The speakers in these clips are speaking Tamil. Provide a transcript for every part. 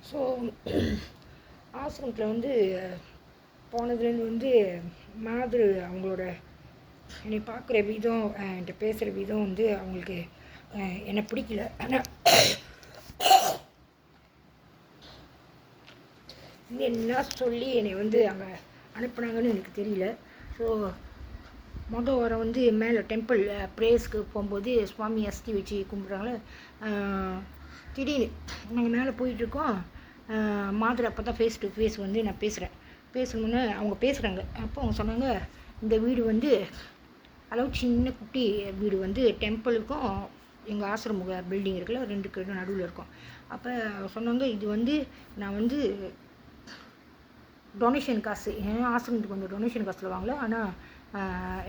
ஸோ ஆசிரமத்தில் வந்து போனதுலேருந்து வந்து மாதிரி அவங்களோட என்னை பார்க்குற விதம், என்கிட்ட பேசுகிற விதம் வந்து அவங்களுக்கு என்னை பிடிக்கல. ஆனால் என்ன சொல்லி என்னை வந்து அங்கே அனுப்புனாங்கன்னு எனக்கு தெரியல. ஸோ மொதல் வாரம் வந்து மேலே டெம்பிள் ப்ரேயர்ஸ்க்கு போகும்போது சுவாமி அஸ்தி வச்சு கும்பிட்றாங்களே, திடீர்னு நாங்கள் மேலே போயிட்டுருக்கோம். மாதிரி அப்போ தான் ஃபேஸ் டு ஃபேஸ் வந்து நான் பேசணுன்னு அவங்க பேசுகிறாங்க. அப்போ அவங்க சொன்னாங்க, இந்த வீடு வந்து அளவு சின்ன குட்டி வீடு வந்து டெம்பிளுக்கும் எங்கள் ஆசிரம பில்டிங் இருக்குல்ல, 2க்கு நடுவில் இருக்கும். அப்போ சொன்னாங்க, இது வந்து நான் வந்து டொனேஷன் காசு, என் ஆசிரமத்துக்கு வந்து டொனேஷன் காசில் வாங்கல, ஆனால்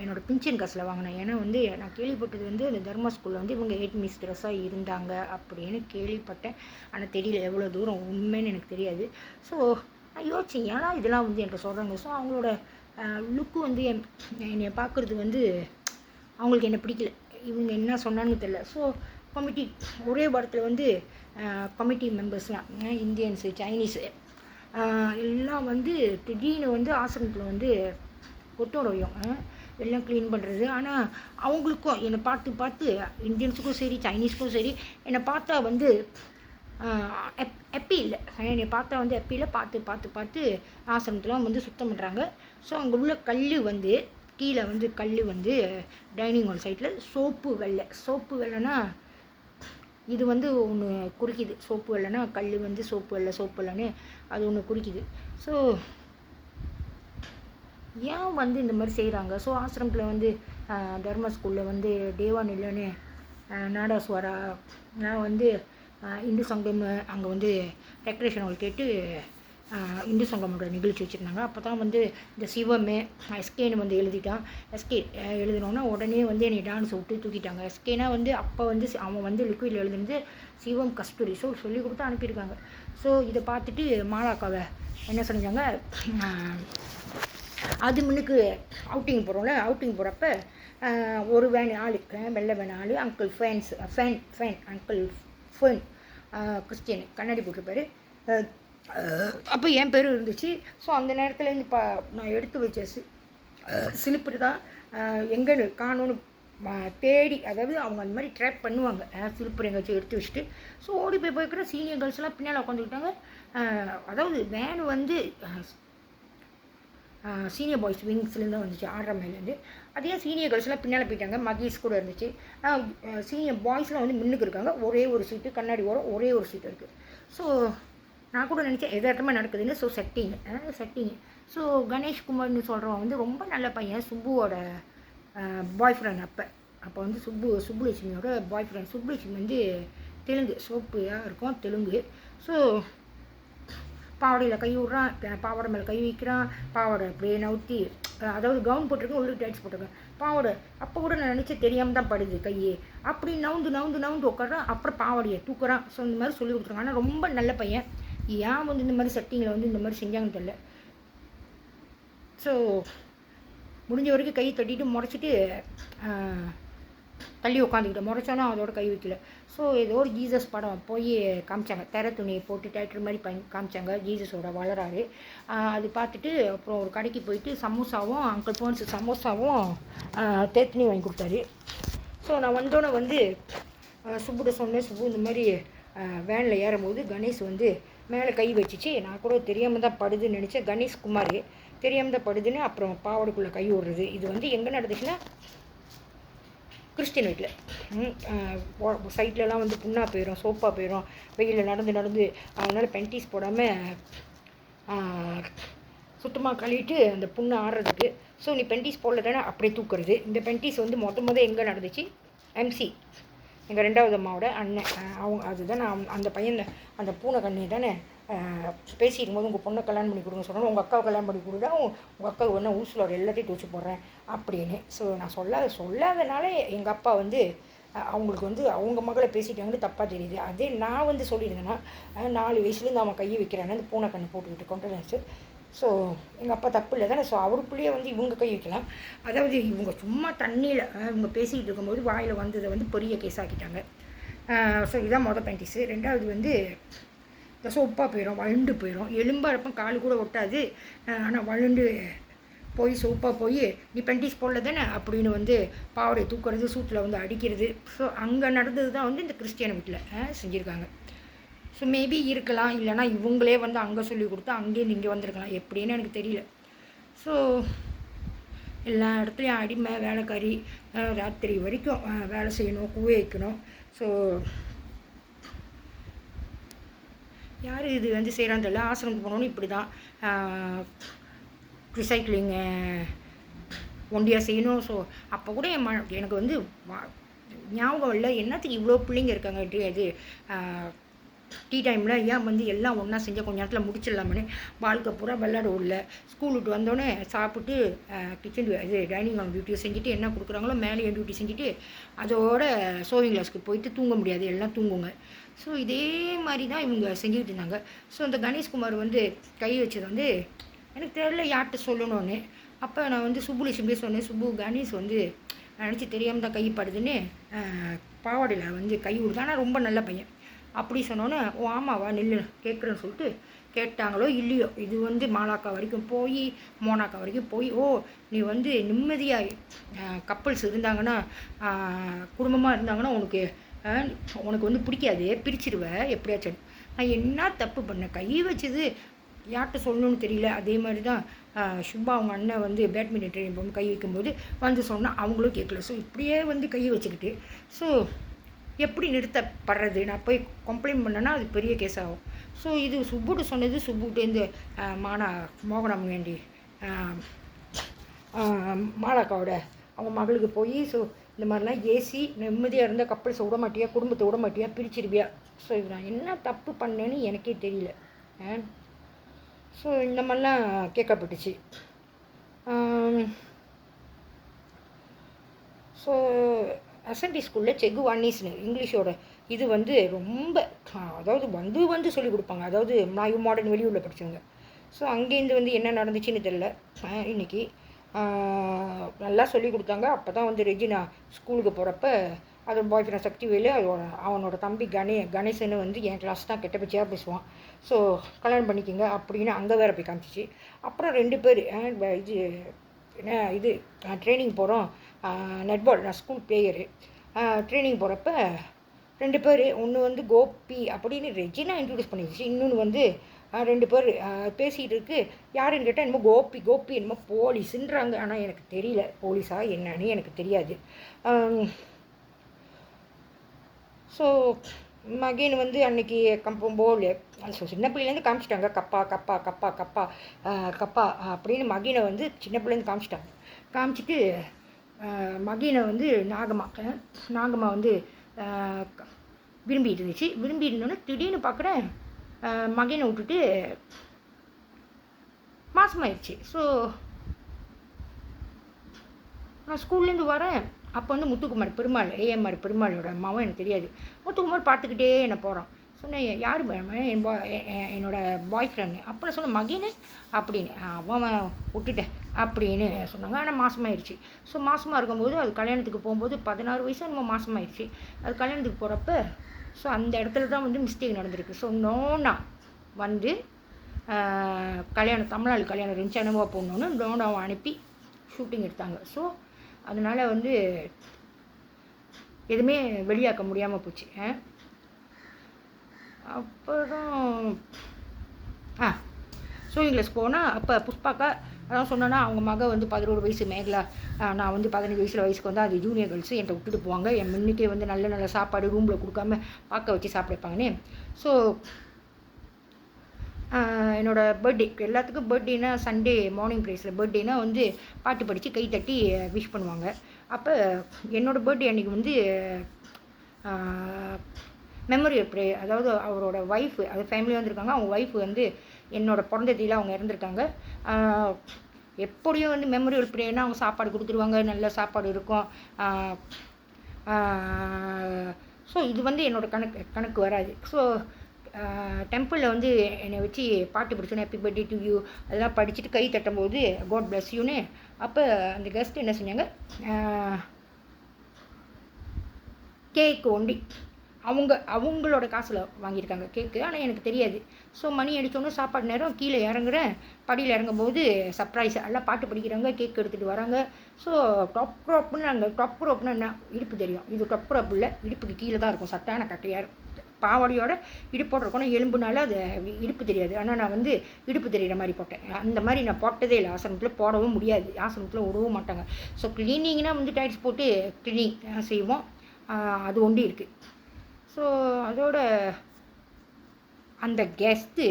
என்னோடய பின்ஷன் காசில் வாங்கினேன். ஏன்னா வந்து நான் கேள்விப்பட்டது வந்து இந்த தர்மா ஸ்கூலில் வந்து இவங்க ஹெட் மிஸ்ட்ரஸாக இருந்தாங்க அப்படின்னு கேள்விப்பட்டேன். ஆனால் தெரியல எவ்வளோ தூரம் உண்மைன்னு எனக்கு தெரியாது. ஸோ நான் யோசிச்சேன், ஏன்னா இதெல்லாம் வந்து என்கிட்ட சொல்கிறாங்க. ஸோ அவங்களோட லுக்கு வந்து என்னை பார்க்குறது வந்து அவங்களுக்கு என்ன பிடிக்கல. இவங்க என்ன சொன்னான்னு தெரியல. ஸோ கமிட்டி ஒரே வாரத்தில் வந்து கமிட்டி மெம்பர்ஸ்லாம் இந்தியன்ஸு, சைனீஸு எல்லாம் வந்து திடீர்னு வந்து ஆசிரமத்தில் வந்து ஒத்துழையும் எல்லாம் க்ளீன் பண்ணுறது. ஆனால் அவங்களுக்கும் என்னை பார்த்து இந்தியன்ஸுக்கும் சரி சைனீஸுக்கும் சரி என்னை பார்த்தா வந்து எப்பி இல்லை. என்னை பார்த்தா வந்து எப்பி இல்லை. பார்த்து ஆசிரமத்தில் வந்து சுத்தம் பண்ணுறாங்க. ஸோ அங்கே உள்ள கல் வந்து கீழே வந்து கல் வந்து டைனிங் ஹால் சைட்டில் சோப்பு வெள்ளைன்னா இது வந்து ஒன்று குறிக்குது. சோப்பு வெள்ளைன்னா கல் வந்து சோப்பு வெள்ளைன்னு அது ஒன்று குறிக்குது. ஸோ ஏன் வந்து இந்த மாதிரி செய்கிறாங்க? ஸோ ஆசிரமத்தில் வந்து தர்மா ஸ்கூலில் வந்து டேவான் இல்லைன்னு நாடாஸ்வரா, நான் வந்து இந்து சங்கம் அங்கே வந்து டெக்கரேஷன் ஹால் கேட்டு இந்து சங்கமோட நிகழ்ச்சி வச்சுருந்தாங்க. அப்போ தான் வந்து இந்த சிவமே எஸ்கேன்னு வந்து எழுதிட்டான். எஸ்கே எழுதினோன்னா உடனே வந்து என்னை டான்ஸ் விட்டு தூக்கிட்டாங்க. எஸ்கேனா வந்து அப்போ வந்து அவன் வந்து லிக்விடில் எழுதுனது சிவம் கஸ்தூரி. ஸோ சொல்லி கொடுத்து அனுப்பியிருக்காங்க. ஸோ இதை பார்த்துட்டு மாலாக்காவை என்ன செஞ்சாங்க, அது முன்னுக்கு அவுட்டிங் போகிறோம்ல, அவுட்டிங் போகிறப்ப ஒரு வேன் ஆள், வெள்ளை வேன் ஆள், uncle fan uncle fan Christian, கண்ணாடி போட்டிருப்பாரு. அப்போ என் பேர் இருந்துச்சு. ஸோ அந்த நேரத்தில் நான் எடுத்து வச்ச சிலிப்பர் தான் எங்கன்னு காணும்னு தேடி, அதாவது அவங்க அந்த மாதிரி ட்ராக் பண்ணுவாங்க, சிலிப்பர் எங்கேயாச்சும் எடுத்து வச்சுட்டு. ஸோ ஓடி போய்க்கிற சீனியர் கேர்ள்ஸ்லாம் பின்னால் உட்காந்துக்கிட்டாங்க. அதாவது வேன் வந்து சீனியர் பாய்ஸ் விங்ஸ்லேருந்து தான் வந்துச்சு, 6 மைலேருந்து. அதே சீனியர் கேர்ள்ஸ்லாம் பின்னால் போயிட்டாங்க. மகேஷ் கூட இருந்துச்சு. சீனியர் பாய்ஸ்லாம் வந்து முன்னுக்கு இருக்காங்க. ஒரே ஒரு சீட்டு, கண்ணாடி ஓரம் ஒரே ஒரு சீட்டு இருக்குது. ஸோ நான் கூட நினச்சேன் எதார்த்தமாக நடக்குதுன்னு. So setting. ஸோ கணேஷ்குமார்னு சொல்கிறவன் வந்து ரொம்ப நல்ல பையன், சுப்புவோட பாய் ஃப்ரெண்ட். அப்போ வந்து சுப்புலட்சுமியோட பாய் ஃப்ரெண்ட். சுப்புலட்சுமி வந்து தெலுங்கு, சோப்புயாக இருக்கும் தெலுங்கு. ஸோ பாவாடையில் கை விட்றான், பாவாடை மேலே கை வைக்கிறான், பாவாடை அப்படியே நவுத்தி, அதாவது கவுன் போட்டிருக்கேன், உள்ளே டைட்ஸ் போட்டிருக்கேன், பாவாடை. அப்போ கூட நான் நினச்சி தெரியாமல் தான் படுது கையே. அப்படி நவுந்து உட்காடுறான். அப்புறம் பாவாடையை தூக்குறான். ஸோ இந்த மாதிரி சொல்லி கொடுத்துருக்காங்க. ஆனால் ரொம்ப நல்ல பையன். ஏன் வந்து இந்த மாதிரி செட்டிங்கில் வந்து இந்த மாதிரி செஞ்சாங்கன்னு தெரியல. ஸோ முடிஞ்ச வரைக்கும் கை தட்டிட்டு முறைச்சிட்டு தள்ளி உட்காந்துக்கிட்டேன். முறைச்சாலும் அதோட கை வைக்கல. ஸோ ஏதோ ஒரு ஜீசஸ் படம் போய் காமிச்சாங்க, தெர துணியை போட்டு தேட்டர் மாதிரி காமிச்சாங்க, ஜீசஸோட வளராரு. அது பார்த்துட்டு அப்புறம் ஒரு கடைக்கு போயிட்டு சமோசாவும் அங்கிள் போன்ஸ் சமோசாவும் தேத்தனி வாங்கி கொடுத்தாரு. ஸோ நான் வந்தோன்னே வந்து சுப்புட சொன்னேன், சுப்பு இந்த மாதிரி வேனில் ஏறும்போது கணேஷ் வந்து மேலே கை வச்சிச்சு. நான் கூட தெரியாமல் தான் படுதுன்னு நினச்சேன். கணேஷ்குமார் தெரியாமல் தான் படுதுன்னு அப்புறம் பாவாடைக்குள்ளே கை விடுறது. இது வந்து எங்கே நடந்துச்சுன்னா கிறிஸ்டின் வீட்டில். சைட்லலாம் வந்து புண்ணாக போயிடும், சோப்பாக போயிடும், வெயிலில் நடந்து அதனால் பென்டீஸ் போடாமல் சுத்தமாக கழுவிட்டு அந்த புண்ணை ஆடுறதுக்கு. ஸோ நீ பென்டீஸ் போடல தானே அப்படியே தூக்குறது. இந்த பென்டீஸ் வந்து மொதல் எங்கே நடந்துச்சு, MC எங்கள் 2வது அம்மாவோட அண்ணன். அதுதான் நான் அந்த பையன் அந்த பூனை கண்ணி தானே பேசிக்கும் போது உங்கள் பொண்ணை கல்யாணம் பண்ணி கொடுங்க சொன்னாலும், உங்கள் அக்காவை கல்யாணம் பண்ணி கொடுத்தா உங்கள் அக்காவுக்கு ஒன்று ஊசிலோட எல்லாத்தையும் தூச்சி போடுறேன் அப்படின்னு. ஸோ நான் சொல்லாதனால எங்கள் அப்பா வந்து அவங்களுக்கு வந்து அவங்க மகளை பேசிட்டாங்கன்னு தப்பாக தெரியுது. அதே நான் வந்து சொல்லியிருந்தேன்னா 4 வயசுலேருந்து அவன் கையை வைக்கிறான்னு அந்த பூனை கண்ணு போட்டுக்கிட்டு கொண்டு. ஸோ எங்கள் அப்பா தப்பு இல்லை தானே. ஸோ அவருக்குள்ளேயே வந்து இவங்க கை வைக்கலாம். அதாவது இவங்க சும்மா தண்ணியில் இவங்க பேசிக்கிட்டு இருக்கும்போது வாயில் வந்ததை வந்து பெரிய கேஸ் ஆக்கிட்டாங்க. ஸோ இதுதான் மொதல் பென்டிஸு. 2வது வந்து சொப்பாக போயிடும், வழுண்டு போயிடும். எலும்பாக இருப்போம், காலு கூட ஒட்டாது. ஆனால் வழுண்டு போய் சோப்பாக போய் நீ பென்டிஸ் போடல தானே அப்படின்னு வந்து பாவடை தூக்குறது, சூட்டில் வந்து அடிக்கிறது. ஸோ அங்கே நடந்தது தான் வந்து இந்த கிறிஸ்டியன் வீட்டில் செஞ்சுருக்காங்க. ஸோ மேபி இருக்கலாம், இல்லைனா இவங்களே வந்து அங்கே சொல்லி கொடுத்து அங்கேருந்து இங்கே வந்திருக்கலாம், எப்படின்னு எனக்கு தெரியல. ஸோ எல்லா இடத்துலையும் அடிமை வேலைக்காரி, ராத்திரி வரைக்கும் வேலை செய்யணும், கூவே வைக்கணும். ஸோ யார் இது வந்து செய்கிறான்னு தெரியல. ஆசிரமத்துக்கு போனோன்னு இப்படி தான் ரிசைக்கிளிங்கு ஒண்டியாக செய்யணும். ஸோ அப்போ கூட எனக்கு வந்து ஞாபகம் இல்லை, என்னத்துக்கு இவ்வளோ பிள்ளைங்க இருக்காங்க அது டீ டைமில் ஏன் வந்து எல்லாம் ஒன்றா செஞ்சால் கொஞ்சம் நேரத்தில் முடிச்சிடலாமனு வாழ்க்கை பூரா விளையாட உள்ள. ஸ்கூல் விட்டு வந்தோடனே சாப்பிட்டு கிச்சன் இது டைனிங் ஹால் டியூட்டியை செஞ்சுட்டு என்ன கொடுக்குறாங்களோ மேலே என் டியூட்டி செஞ்சுட்டு அதோட சோவிங் கிளாஸ்க்கு போயிட்டு தூங்க முடியாது, எல்லாம் தூங்குங்க. ஸோ இதே மாதிரி தான் இவங்க செஞ்சுக்கிட்டு இருந்தாங்க. ஸோ இந்த கணேஷ்குமார் வந்து கை வச்சது வந்து எனக்கு தெரியல யார்கிட்ட சொல்லணும்னு. அப்போ நான் வந்து சுப்புலட்சுமியே சொன்னேன், சுப்பு கணேஷ் வந்து நினச்சி தெரியாமல் தான் கைப்படுதுன்னு பாவாடையில் வந்து கை விடுது, ஆனால் ரொம்ப நல்ல பையன் அப்படி சொன்னோன்னே, ஓ ஆமாவா நில்லு கேட்குறேன்னு சொல்லிட்டு கேட்டாங்களோ இல்லையோ, இது வந்து மாலாக்கா வரைக்கும் போய் மோனாக்கா வரைக்கும் போய், ஓ நீ வந்து நிம்மதியாக கப்பல்ஸ் இருந்தாங்கன்னா குடும்பமாக இருந்தாங்கன்னா உனக்கு வந்து பிடிக்காது, பிரிச்சிருவேன் எப்படியாச்சும். நான் என்ன தப்பு பண்ணேன், கை வச்சது யார்கிட்ட சொல்லணும்னு தெரியல. அதே மாதிரி தான் சுப்பா அவங்க அண்ணன் வந்து பேட்மிண்டன் ட்ரெயினிங் போகும்போது கை வைக்கும்போது வந்து சொன்னால் அவங்களும் கேட்கல. ஸோ இப்படியே வந்து கையை வச்சுக்கிட்டு ஸோ எப்படி நிறுத்தப்படுறது, நான் போய் கம்ப்ளைண்ட் பண்ணேன்னா அது பெரிய கேஸ் ஆகும். ஸோ இது சுப்புட்டு சொன்னது, சுப்புட்டேருந்து மோகனம் வேண்டி மாலாக்காவோட அவங்க மகளுக்கு போய் ஸோ இந்த மாதிரிலாம் ஏசி நிம்மதியாக இருந்த கப்பல்ஸை விட மாட்டியா, குடும்பத்தை விட மாட்டியா, பிரிச்சிருவியா. ஸோ இது நான் என்ன தப்பு பண்ணேன்னு எனக்கே தெரியல. ஸோ இந்த மாதிரிலாம் கேட்கப்பட்டுச்சு. ஸோ அசன்டி ஸ்கூலில் செகு வானிஸ்னு இங்கிலீஷோட இது வந்து ரொம்ப அதாவது வந்து சொல்லிக் கொடுப்பாங்க, அதாவது நான் மாடர்ன் வெளியூரில் படித்தவங்க. ஸோ அங்கேருந்து வந்து என்ன நடந்துச்சுன்னு தெரில. இன்றைக்கி நல்லா சொல்லி கொடுத்தாங்க. அப்போ தான் வந்து ரெஜினா ஸ்கூலுக்கு போகிறப்ப அதோட பாய் ஃப்ரெண்ட் சக்திவேலு அவனோட தம்பி கணேசன்னு வந்து என் கிளாஸ் தான் கெட்ட பச்சியாக பேசுவான். ஸோ கல்யாணம் பண்ணிக்கோங்க அப்படின்னு அங்கே வேறு போய் காமிச்சிச்சு. அப்புறம் 2 பேர் இது ட்ரைனிங் போகிறோம், நெட்பால், நான் ஸ்கூல் பிளேயரு. ட்ரைனிங் போகிறப்ப 2 பேர், ஒன்று வந்து கோபி அப்படின்னு ரெஜினா இன்ட்ரடியூஸ் பண்ணிடுச்சு, இன்னொன்று வந்து 2 பேர் பேசிகிட்டு இருக்கு. யாருன்னு கேட்டால் என்னமோ கோபி என்னமோ போலீஸுன்றாங்க. ஆனால் எனக்கு தெரியல போலீஸா என்னன்னு எனக்கு தெரியாது. ஸோ மகேன் வந்து அன்றைக்கி போல் ஸோ சின்ன பிள்ளைலேருந்து காமிச்சிட்டாங்க, கப்பா கப்பா கப்பா கப்பா கப்பா அப்படின்னு மகீனை வந்து சின்ன பிள்ளைலேருந்து காமிச்சிட்டு மகீனை வந்து நாகம்மா வந்து விரும்பிட்டு இருந்துச்சு. விரும்பி இருந்தோன்னே திடீர்னு பார்க்குறேன் மகனை விட்டுட்டு மாசமாயிடுச்சு. ஸோ நான் ஸ்கூல்லேருந்து வரேன். அப்போ வந்து முத்துக்குமார் பெருமாள், ஏஎம்ஆர் பெருமாளோட அம்மாவும் எனக்கு தெரியாது. முத்துக்குமார் பார்த்துக்கிட்டே என்ன போகிறான். சொன்னேன் யார் என்னோட பாய் ஃப்ரெண்டு. அப்புறம் சொன்னேன் மகினு அப்படின்னு, அவன் விட்டுட்டேன் அப்படின்னு சொன்னாங்க. ஆனால் மாதமாயிடுச்சு. ஸோ மாதமாக இருக்கும்போது அது கல்யாணத்துக்கு போகும்போது 16 வயசு நம்ம மாதமாயிடுச்சு. அது கல்யாணத்துக்கு போகிறப்ப ஸோ அந்த இடத்துல தான் வந்து மிஸ்டேக் நடந்திருக்கு. ஸோ நோனா வந்து தமிழ்நாடு கல்யாணம் இருந்துச்சு, அனுபவம் போடணுன்னு நோனாவை அனுப்பி ஷூட்டிங் எடுத்தாங்க. ஸோ அதனால் வந்து எதுவுமே வெளியாக்க முடியாமல் போச்சு. அப்புறம் சூயிங்லஸ் போனால் அப்போ புஷ்பாக்கா அதான் சொன்னேன்னா அவங்க மக வந்து 11 வயசு மேகலா, நான் வந்து 15 வயசுக்கு வந்து அது ஜூனியர் கேர்ள்ஸு என்கிட்ட விட்டுட்டு போவாங்க. என் முன்னுக்கே வந்து நல்ல சாப்பாடு ரூமில் கொடுக்காம பார்க்க வச்சு சாப்பிடுப்பாங்கன்னு. ஸோ என்னோடய பர்த்டே எல்லாத்துக்கும் பர்த்டேனா சண்டே மார்னிங் ப்ரைஸில் பர்த்டேனா வந்து பாட்டு படித்து கை தட்டி விஷ் பண்ணுவாங்க. அப்போ என்னோடய பர்த்டே அன்றைக்கி வந்து மெமரி ப்ரே, அதாவது அவரோட ஒய்ஃபு, அது ஃபேமிலி வந்திருக்காங்க. அவங்க ஒய்ஃபு வந்து என்னோடய பிறந்த தேதியில் அவங்க இறந்துருக்காங்க. எப்படியும் வந்து மெமரியல் ப்ரேனா அவங்க சாப்பாடு கொடுத்துருவாங்க, நல்ல சாப்பாடு இருக்கும். ஸோ இது வந்து என்னோடய கணக்கு வராது. ஸோ டெம்பிளில் வந்து என்னை வச்சு பாட்டு படிச்சோன்னே ஹாப்பி பர்த்டே டு யூ அதெல்லாம் படிச்சுட்டு கை தட்டும்போது காட் பிளஸ் யூன்னு. அப்போ அந்த கெஸ்ட் என்ன செஞ்சாங்க, கேக்கு ஒண்டி அவங்களோட காசில் வாங்கியிருக்காங்க கேக்கு. ஆனால் எனக்கு தெரியாது. ஸோ மணி அடித்தோன்னே சாப்பாடு நேரம் கீழே இறங்குறேன். படியில் இறங்கும்போது சர்ப்ரைஸ் எல்லாம் பாட்டு படிக்கிறாங்க, கேக் எடுத்துகிட்டு வராங்க. ஸோ டாப் க்ராப்னு நாங்கள் டாப் க்ராப்னு என்ன இடுப்பு தெரியும், இது டாப் க்ராப் இல்லை, இடுப்புக்கு கீழே தான் இருக்கும். சட்டான கட்டையாக பாவாடியோட இடுப்போட இருக்கணும், எலும்புனால அது இடுப்பு தெரியாது. ஆனால் நான் வந்து இடுப்பு தெரிகிற மாதிரி போட்டேன். அந்த மாதிரி நான் போட்டதே இல்லை. ஆசிரமத்தில் போடவும் முடியாது, ஆசிரமத்தில் விடவும் மாட்டாங்க. ஸோ க்ளீனிங்னால் வந்து டைட்ஸ் போட்டு க்ளீனிங் செய்வோம். அது ஒண்டி இருக்குது. ஸோ அதோட அந்த கெஸ்ட்டு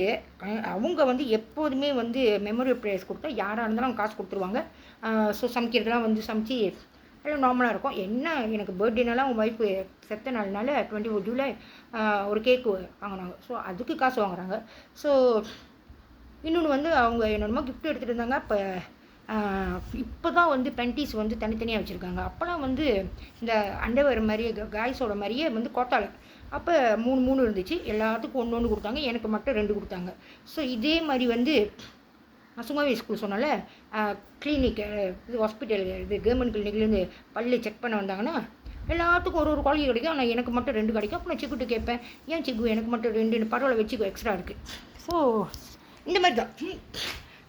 அவங்க வந்து எப்போதுமே வந்து மெமோரியல் ப்ரைஸ் கொடுத்தா யாராக இருந்தாலும் அவங்க காசு கொடுத்துருவாங்க. ஸோ சமைக்கிறதுலாம் வந்து சமைச்சு எல்லாம் நார்மலாக இருக்கும். என்ன எனக்கு பர்த்டேனால அவங்க ஒய்ஃபு செத்த நாள்னால 24 ஜூலை ஒரு கேக்கு வாங்கினாங்க. ஸோ அதுக்கு காசு வாங்குறாங்க. ஸோ இன்னொன்று வந்து அவங்க என்னென்னமோ கிஃப்ட் எடுத்துகிட்டு இருந்தாங்க. இப்போ தான் வந்து பென்டீஸ் வந்து தனித்தனியாக வச்சுருக்காங்க. அப்போல்லாம் வந்து இந்த அண்டர்வேர் மாதிரியே காய்ஸோட மாதிரியே வந்து கோட்டாவில் அப்போ 3 இருந்துச்சு. எல்லாத்துக்கும் ஒன்று கொடுத்தாங்க, எனக்கு மட்டும் 2 கொடுத்தாங்க. ஸோ இதே மாதிரி வந்து நான் சும்மாவே ஸ்கூல் சொன்னால கிளினிக் இது ஹாஸ்பிட்டல் இது கவர்மெண்ட் கிளினிக்லேருந்து பல்லு செக் பண்ண வந்தாங்கன்னா எல்லாத்துக்கும் ஒரு குவாலிட்டி கிடைக்கும். ஆனால் எனக்கு மட்டும் 2 கிடைக்கும். அப்போ நான் சிக்குட்டு கேட்பேன், ஏன் சிக்கு எனக்கு மட்டும் 2 பரவாயில்ல வச்சுக்கோ, எக்ஸ்ட்ரா இருக்குது. ஸோ இந்த மாதிரி தான்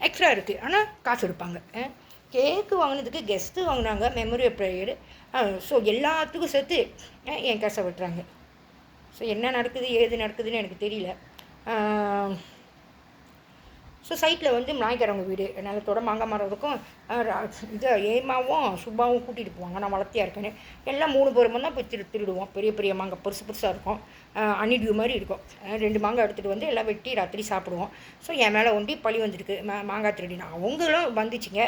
எக்ஸ்ட்ரா இருக்குது. ஆனால் காசு எடுப்பாங்க. கேக்கு வாங்கினதுக்கு கெஸ்ட்டு வாங்கினாங்க, மெமரி ப்ரேயரு. ஸோ எல்லாத்துக்கும் சேர்த்து என் காசை விட்டுறாங்க. ஸோ என்ன நடக்குது ஏது நடக்குதுன்னு எனக்கு தெரியல. ஸோ சைட்டில் வந்து நாய்க்காரவங்க வீடு நிலத்தோட மாங்காய் மரம் இருக்கும். இதை ஏமாவும் சுப்பாவும் கூட்டிகிட்டு போவாங்க. நான் வளர்த்தியாக இருக்கேன்னு எல்லாம் 3 பேரும் தான் போய் திருடுவோம். பெரிய பெரிய மாங்காய் பெருசாக இருக்கும், அணிடியூ மாதிரி இருக்கும். 2 மாங்காய் எடுத்துகிட்டு வந்து எல்லாம் வெட்டி ராத்திரி சாப்பிடுவோம். ஸோ என் மேலே ஒண்டி பழி வந்துருக்கு, மாங்காய் திருடினா. அவங்களும் வந்துச்சுங்க,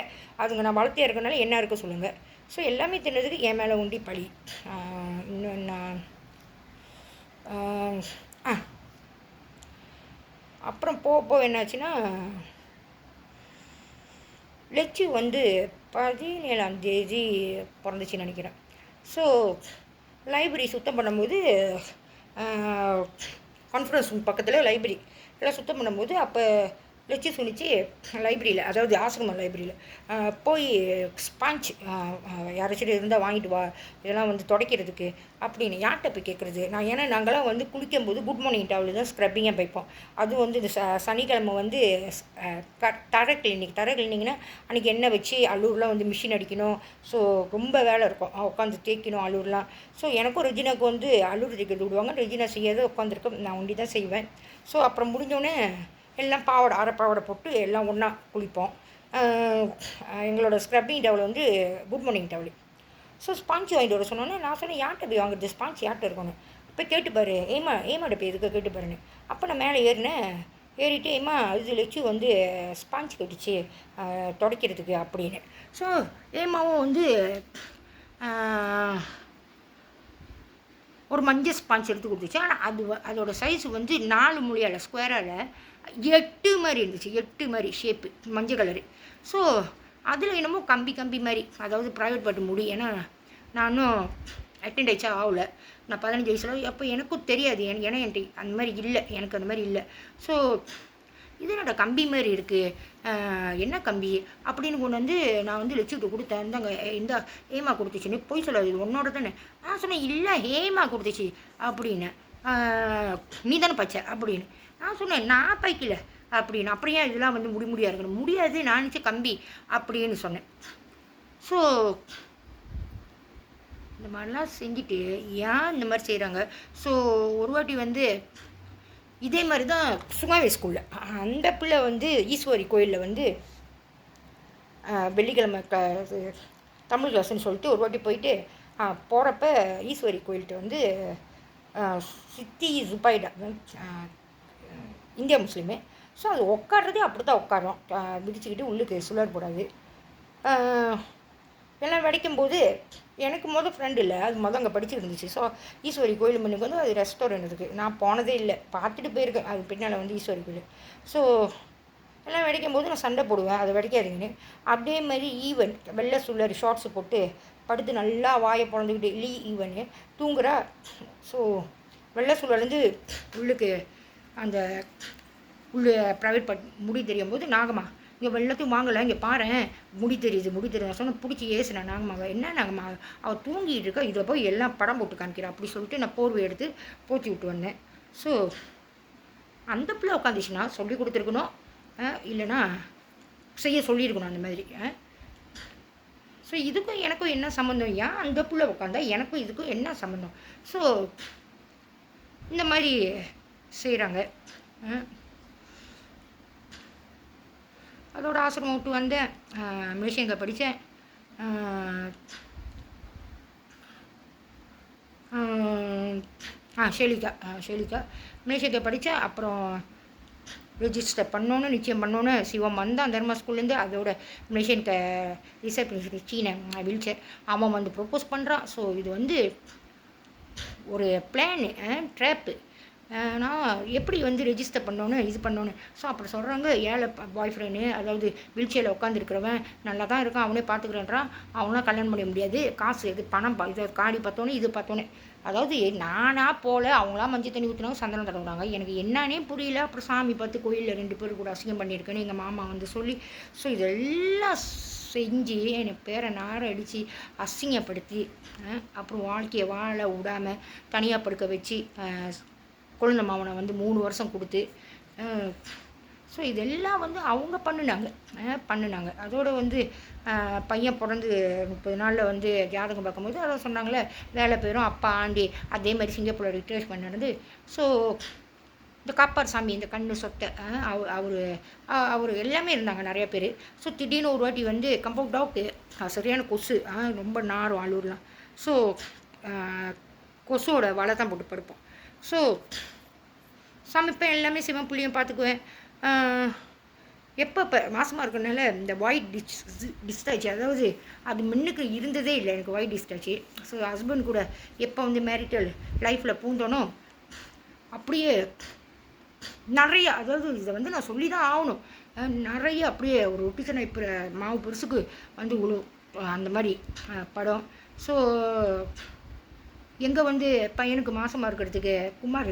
அதுங்க நான் வளர்த்தியாக இருக்கனால என்ன இருக்க சொல்லுங்கள். ஸோ எல்லாமே தின்னதுக்கு என் மேலே ஒண்டி பழி. இன்னும் நான் அப்புறம் போக என்னாச்சுன்னா லெச்சு வந்து 17ஆம் தேதி பிறந்துச்சுன்னு நினைக்கிறேன். ஸோ லைப்ரரி சுத்தம் பண்ணும்போது கான்ஃபரன்ஸ் ரூம் பக்கத்தில் லைப்ரரி எல்லாம் சுத்தம் பண்ணும்போது அப்போ லெச்சு சொன்னிச்சு லைப்ரரியில், அதாவது ஆசிரம லைப்ரரியில் போய் ஸ்பாஞ்ச் யாராச்சும் இருந்தால் வாங்கிட்டு வா, இதெல்லாம் வந்து துடைக்கிறதுக்கு அப்படின்னு. யார்கிட்ட போய் கேட்குறது நான்? ஏன்னா நாங்களாம் வந்து குளிக்கும்போது குட் மார்னிங் டவலில் தான் ஸ்க்ரப்பிங்காக வைப்போம். அதுவும் வந்து இந்த சனிக்கிழமை வந்து தரை கிளீனிங்னா அன்றைக்கி எண்ணெய் வச்சு அள்ளூர்லாம் வந்து மிஷின் அடிக்கணும். ஸோ ரொம்ப வேலை இருக்கும், உட்காந்து தேய்க்கணும் அள்ளூர்லாம். ஸோ எனக்கும் ரெஜினாவுக்கு வந்து அள்ளூர் தேய்க்கிறது விடுவாங்க. ரெஜினா செய்யாத உட்காந்துருக்க நான் ஒண்டி தான் செய்வேன். ஸோ அப்புறம் முடிஞ்சோடனே எல்லாம் அரை பாவாடை போட்டு எல்லாம் ஒன்றா குளிப்போம். எங்களோட ஸ்க்ரப்பிங் டவல் வந்து good morning towel. So sponge வாங்கிட்டு வர சொன்னோன்னே நான் சொன்னேன், யார்கிட்ட போய் வாங்குறது ஸ்பாஞ்ச், யார்கிட்ட இருக்கணும் போய் கேட்டுப்பாரு, ஏமாட்ட போய் எதுக்கு கேட்டுப்பாருன்னு. அப்போ நான் மேலே ஏறிட்டு இது லெச்சு வந்து ஸ்பாஞ்ச் கட்டிச்சு துடைக்கிறதுக்கு அப்படின்னு. ஸோ ஏமாவும் வந்து ஒரு மஞ்சள் ஸ்பாஞ்ச் எடுத்து கொடுத்துச்சு. ஆனால் அதோட சைஸ் வந்து 4 மூலையால் ஸ்கொயரால் 8 மாதிரி இருந்துச்சு, 8 மாதிரி ஷேப்பு மஞ்சள் கலரு. ஸோ அதில் என்னமோ கம்பி மாதிரி, அதாவது ப்ரைவேட் பாட்டு முடி. ஏன்னா நான் இன்னும் அட்டெண்ட் ஆகிச்சா ஆகல, நான் 15 வயசில். அப்போ எனக்கும் தெரியாது, ஏன்னா என்கிட்ட அந்த மாதிரி இல்லை, எனக்கு அந்த மாதிரி இல்லை. ஸோ இது என்னோட கம்பி மாதிரி இருக்குது, என்ன கம்பி அப்படின்னு கொண்டு வந்து நான் வந்து லெச்சுக்கிட்டு கொடுத்தேன். இந்த ஏமா கொடுத்துச்சுன்னு போய் சொல்லாது, இது உன்னோட தானே. நான் சொன்னேன், இல்லை ஏமா கொடுத்துச்சு அப்படின்னு. நீ தானே பச்சை அப்படின்னு நான் சொன்னேன். நான் பைக்கல அப்படின்னு. அப்புறம் ஏன் இதெல்லாம் வந்து முடியாக இருக்கணும்? முடியாது, நான் நினச்ச கம்பி அப்படின்னு சொன்னேன். ஸோ இந்த மாதிரிலாம் செஞ்சுட்டு ஏன் இந்த மாதிரி செய்கிறாங்க? ஸோ ஒரு வாட்டி வந்து இதே மாதிரி தான் சுகாவே ஸ்கூலில் அந்த பிள்ளை வந்து ஈஸ்வரி கோயிலில் வந்து வெள்ளிக்கிழமை தமிழ் கிளாஸ்ன்னு சொல்லிட்டு ஒரு வாட்டி போயிட்டு போகிறப்ப ஈஸ்வரி கோயில்கிட்ட வந்து சித்தி ஜுபாய்டா இந்தியா முஸ்லீமு. ஸோ அது உட்காடுறதே அப்படி தான் உட்காரோம், விரிச்சுக்கிட்டு உள்ளுக்கு சுழர் போடாது. எல்லாம் வெடிக்கும்போது எனக்கு ஃப்ரெண்டு இல்லை, அது அங்கே படிச்சுட்டு இருந்துச்சு. ஸோ ஈஸ்வரி கோயில் முன்னுக்கு வந்து அது ரெஸ்டாரண்ட் இருக்குது, நான் போனதே இல்லை, பார்த்துட்டு போயிருக்கேன். அது பின்னால் வந்து ஈஸ்வரி கோயில். ஸோ எல்லாம் வெடிக்கும்போது நான் சண்டை போடுவேன், அதை வெடிக்காதீங்கன்னு. அப்படியே மாதிரி ஈவன் வெள்ளை சுள்ளர் ஷார்ட்ஸு போட்டு படுத்து நல்லா வாயை பிறந்துக்கிட்டு ஈவனு தூங்குறா. ஸோ வெள்ளை சுள்ளர்லேருந்து உள்ளுக்கு அந்த ப்ரைவேட் முடி தெரியும் போது நாகம்மா இங்கே வெள்ளத்தையும் வாங்கலை, இங்கே பாரேன் முடி தெரியுது முடி தெரியுது. நான் சொன்ன பிடிச்சி ஏசுனேன். நாங்கம்மா என்ன நாங்கம்மா அவள் தூங்கிட்டு இருக்கா, இதை போய் எல்லாம் படம் போட்டு காமிக்கிறா அப்படி சொல்லிட்டு நான் போர்வை எடுத்து போத்தி விட்டு வந்தேன். ஸோ அந்த பிள்ளை உட்காந்துச்சுன்னா சொல்லி கொடுத்துருக்கணும், இல்லைன்னா செய்ய சொல்லியிருக்கணும் அந்த மாதிரி. ஸோ இதுக்கும் எனக்கும் என்ன சம்மந்தம்? ஏன் அந்த பிள்ளை உட்காந்தா எனக்கும் இதுக்கும் என்ன சம்மந்தம்? ஸோ இந்த மாதிரி செய்கிறாங்க. அதோட ஆசிரமம் விட்டு வந்தேன், மலேசியாங்க படித்தேன். ஷெலிகா மலேசியாங்க படித்தேன். அப்புறம் ரெஜிஸ்டர் பண்ணோன்னு நிச்சயம் பண்ணோன்னு சிவம் வந்தான் தர்மா ஸ்கூல்லேருந்து. அதோட மலேசியன் ரிசப்ஷனிஸ்ட் சீனை வில்ச்சர் அவன் வந்து ப்ரொப்போஸ் பண்ணுறான். ஸோ இது வந்து ஒரு பிளானு, ட்ராப்பு. நான் எப்படி வந்து ரெஜிஸ்டர் பண்ணோன்னு இது பண்ணோன்னு. ஸோ அப்புறம் சொல்கிறாங்க, ஏழை பாய் ஃப்ரெண்டு, அதாவது வீல்சேரில் உட்காந்துருக்கிறவன் நல்லா தான் இருக்கான், அவனே பார்த்துக்கிறேன்றான், அவனாம் கல்யாணம் பண்ண முடியாது, காசு இது பணம் இதை காடி பார்த்தோன்னே இது பார்த்தோன்னே. அதாவது நானாக போல் அவங்களாம் மஞ்சள் தண்ணி ஊற்றினாங்க, சந்தனம் தடவுறாங்க. எனக்கு என்னன்னே புரியல. அப்புறம் சாமி பார்த்து கோயிலில் 2 பேர் கூட அசிங்கம் பண்ணியிருக்கேன்னு எங்கள் மாமா வந்து சொல்லி, ஸோ இதெல்லாம் செஞ்சு என்னை பேரை நார அடித்து அசிங்கப்படுத்தி, அப்புறம் வாழ்க்கையை வாழ விடாமல் தனியாக படுக்க வச்சு குழந்தை மாவனை வந்து 3 வருஷம் கொடுத்து, ஸோ இதெல்லாம் வந்து அவங்க பண்ணினாங்க. அதோடு வந்து பையன் பிறந்து 30 நாளில் வந்து ஜாதகம் பார்க்கும்போது அதை சொன்னாங்களே, வேலை போயிடும், அப்பா ஆண்டி அதே மாதிரி சிங்கப்பூரில் ரிட்ரேஷ்மெண்ட் நடந்து. ஸோ இந்த காப்பார் சாமி, இந்த கண்ணு சொத்தை, அவர் எல்லாமே இருந்தாங்க நிறைய பேர். ஸோ திடீர்னு ஒரு வாட்டி வந்து கம்பவுண்ட் டாக்கு சரியான கொசு, ரொம்ப நாரும் ஆளூர்லாம். ஸோ கொசுவோட வலை தான் போட்டு படுப்போம். ஸோ சமைப்பேன், எல்லாமே சிவன் புள்ளியும் பார்த்துக்குவேன். எப்போ மாசமாக இருக்கனால இந்த ஒயிட் டிஸ்டாச்சு, அதாவது அது முன்னுக்கு இருந்ததே இல்லை எனக்கு ஒயிட் டிஸ்டாச்சு. ஸோ ஹஸ்பண்ட் கூட எப்போ வந்து மேரிட்டல் லைஃப்பில் பூந்தோனோ அப்படியே நிறைய, அதாவது இதை வந்து நான் சொல்லி தான் ஆகணும், நிறைய அப்படியே ஒரு ஒட்டிச்சனை இப்போ மாவு பெருசுக்கு வந்து அந்த மாதிரி படம். ஸோ எங்கே வந்து பையனுக்கு மாசமாக இருக்கிறதுக்கு குமார்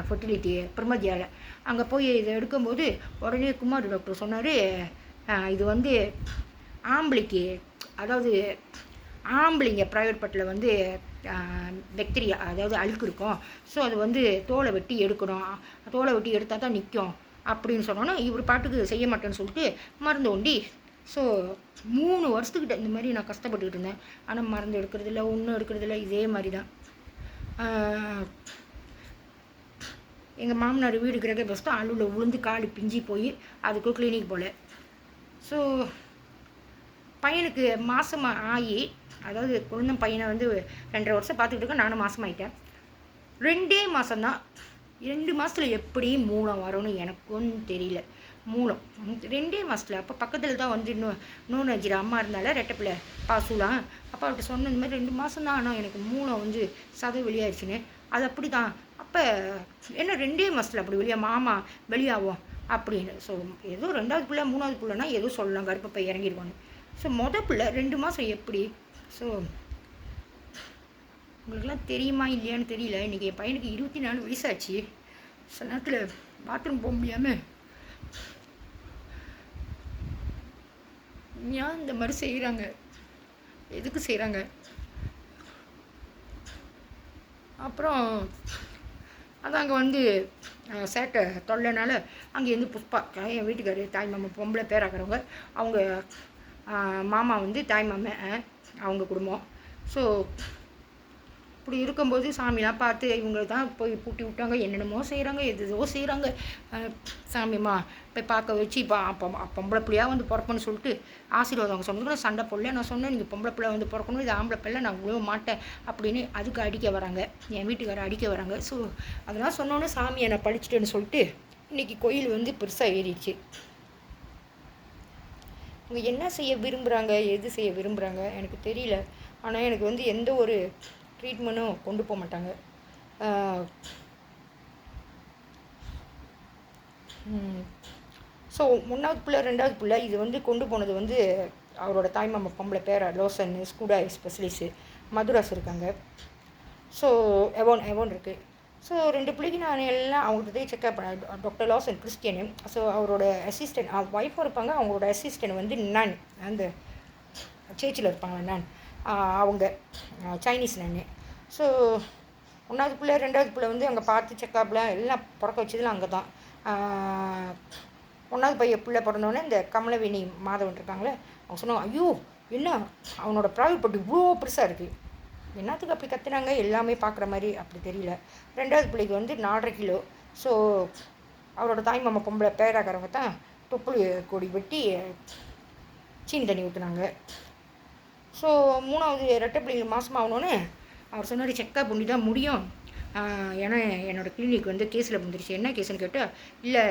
ஃபெர்டிலிட்டி பிரம்மதியால் அங்கே போய் இதை எடுக்கும்போது உடனே குமார் டாக்டர் சொன்னார், இது வந்து ஆம்பளைக்கு, அதாவது ஆம்பளைங்க ப்ரைவேட் பட்டில் வந்து பாக்டீரியா, அதாவது அழுக்கு இருக்கும். ஸோ அது வந்து தோலை வெட்டி எடுக்கணும், தோலை வெட்டி எடுத்தால் தான் நிற்கும் அப்படின்னு சொன்னோன்னா இவர் பாட்டுக்கு செய்ய மாட்டேன்னு சொல்லிட்டு மருந்து ஒண்டி. ஸோ 3 வருஷத்துக்கிட்ட இந்த மாதிரி நான் கஷ்டப்பட்டுக்கிட்டு இருந்தேன். ஆனால் மருந்து எடுக்கிறதில்ல, ஒன்றும் எடுக்கிறதில்ல, இதே மாதிரி தான். எங்கள் மாமனார் வீடு கிரக பஸ்ட்டு அழுவில் உளுந்து காலு பிஞ்சி போய் அதுக்கு கிளினிக் போல். ஸோ பையனுக்கு மாதமாக ஆகி, அதாவது குழந்தை பையனை வந்து 2.5 வருஷம் பார்த்துக்கிட்டு இருக்கேன். நானும் மாதமாயிட்டேன். 2 மாதம்தான். 2 மாதத்தில் எப்படி மூலம் வரும்னு எனக்கும் தெரியல. மூலம் 2 மாதத்தில். அப்போ பக்கத்தில் தான் வந்து இன்னொன்று அஜிரா அம்மா இருந்தால ரெட்டப்பிள்ளை பாசூலாம். அப்போ அவர்கிட்ட சொன்ன இந்த மாதிரி 2 மாதம் தான், ஆனால் எனக்கு மூலம் வந்து சதை வெளியாகிடுச்சுன்னு. அது அப்படி தான். அப்போ என்ன 2 மாதத்தில் அப்படி மாமா வெளியாகும் அப்படின்னு. ஸோ ஏதோ 2வது பிள்ளை 3வது பிள்ளைனா ஏதோ சொல்லலாம், கர்ப்பப்பை இறங்கிடுவாங்க. ஸோ பிள்ளை 2 மாதம் எப்படி? ஸோ உங்களுக்கெல்லாம் தெரியுமா இல்லையான்னு தெரியல. இன்றைக்கி என் பையனுக்கு 24 வயசாச்சு. சில நேரத்தில் பாத்ரூம் போக முடியாமல் ஏன் இந்த மாதிரி செய்கிறாங்க, எதுக்கு செய்கிறாங்க? அப்புறம் அதான் அங்கே வந்து சேட்டை தொல்லைனால அங்கேருந்து புஷ்பா, என் வீட்டுக்காரு தாய் மாமா பொம்பளை பேராக்கிறவங்க, அவங்க மாமா வந்து தாய் மாமன் அவங்க குடும்பம். ஸோ இப்படி இருக்கும்போது சாமிலாம் பார்த்து இவங்க தான் போய் பூட்டி விட்டாங்க, என்னென்னமோ செய்கிறாங்க, எதுதோ செய்கிறாங்க. சாமிம்மா போய் பார்க்க வச்சு இப்போ பொம்பளை பிள்ளையாக வந்து பிறப்பணும்னு சொல்லிட்டு ஆசீர்வாதம் அவங்க சொன்னதுக்கு சண்டை போடல. நான் சொன்னேன், நீங்கள் பொம்பளை பிள்ளை வந்து பிறக்கணும், இது ஆம்பளை பிள்ளை, நான் உழவ மாட்டேன் அப்படின்னு. அதுக்கு அடிக்க வராங்க, என் வீட்டுக்காரர் அடிக்க வராங்க. ஸோ அதெல்லாம் சொன்னோன்னே சாமி என்னை படிச்சுட்டேன்னு சொல்லிட்டு இன்றைக்கி கோயில் வந்து பெருசாக ஏறிடுச்சு. அவங்க என்ன செய்ய விரும்புகிறாங்க, எது செய்ய விரும்புகிறாங்க எனக்கு தெரியல. ஆனால் எனக்கு வந்து எந்த ஒரு ட்ரீட்மெண்ட்டும் கொண்டு போக மாட்டாங்க. ஸோ 1வது பிள்ளை 2வது பிள்ளை இது வந்து கொண்டு போனது வந்து அவரோட தாய்மாமா பொம்பளை பேரா லோசன், ஸ்கூடா ஸ்பெஷலிஸ்ட்டு மதுராஸ் இருக்காங்க. ஸோ எவோன் இருக்குது. ஸோ 2 பிள்ளைக்கு நான் எல்லாம் அவங்கள்ட்ட போய் செக்அப் பண்ணேன். டாக்டர் லாசன் கிறிஸ்டியனு. ஸோ அவரோட அசிஸ்டன்ட் ஒய்ஃபும் இருப்பாங்க. அவங்களோட அசிஸ்டன்ட் வந்து நான் அந்த சேர்ச்சில் இருப்பாங்க நான் அவங்க சைனீஸ் நான். ஸோ 1வது பிள்ளை 2வது பிள்ளை வந்து அங்கே பார்த்து செக்கப்லாம் எல்லாம் பிறக்க வச்சதுலாம் அங்கே தான். 1வது பையன் பிள்ளை பிறந்தோடனே இந்த கமலவேணி மாதவன் இருக்காங்களே, அவங்க சொன்னாங்க, ஐயோ என்ன அவனோட ப்ரைவேட் பட்டி இவ்வளோ பெருசாக இருக்குது, என்னத்துக்கு அப்படி கற்றுனாங்க, எல்லாமே பார்க்குற மாதிரி அப்படி தெரியல. 2வது பிள்ளைக்கு வந்து 4.5 கிலோ. ஸோ அவரோட தாய் மாமா பொம்பளை பேராக்காரவங்க தான் தொப்புள் கொடி வெட்டி சீனி தண்ணி ஊற்றுனாங்க. ஸோ 3வது ரெட்டை பிள்ளைங்க மாதம் ஆகணுன்னு அவர் சொன்னார், செக்கப் பண்ணி தான் முடியும், ஏன்னா என்னோடய கிளினிக் வந்து கேஸில் வந்துருச்சு. என்ன கேஸுன்னு கேட்டால், இல்லை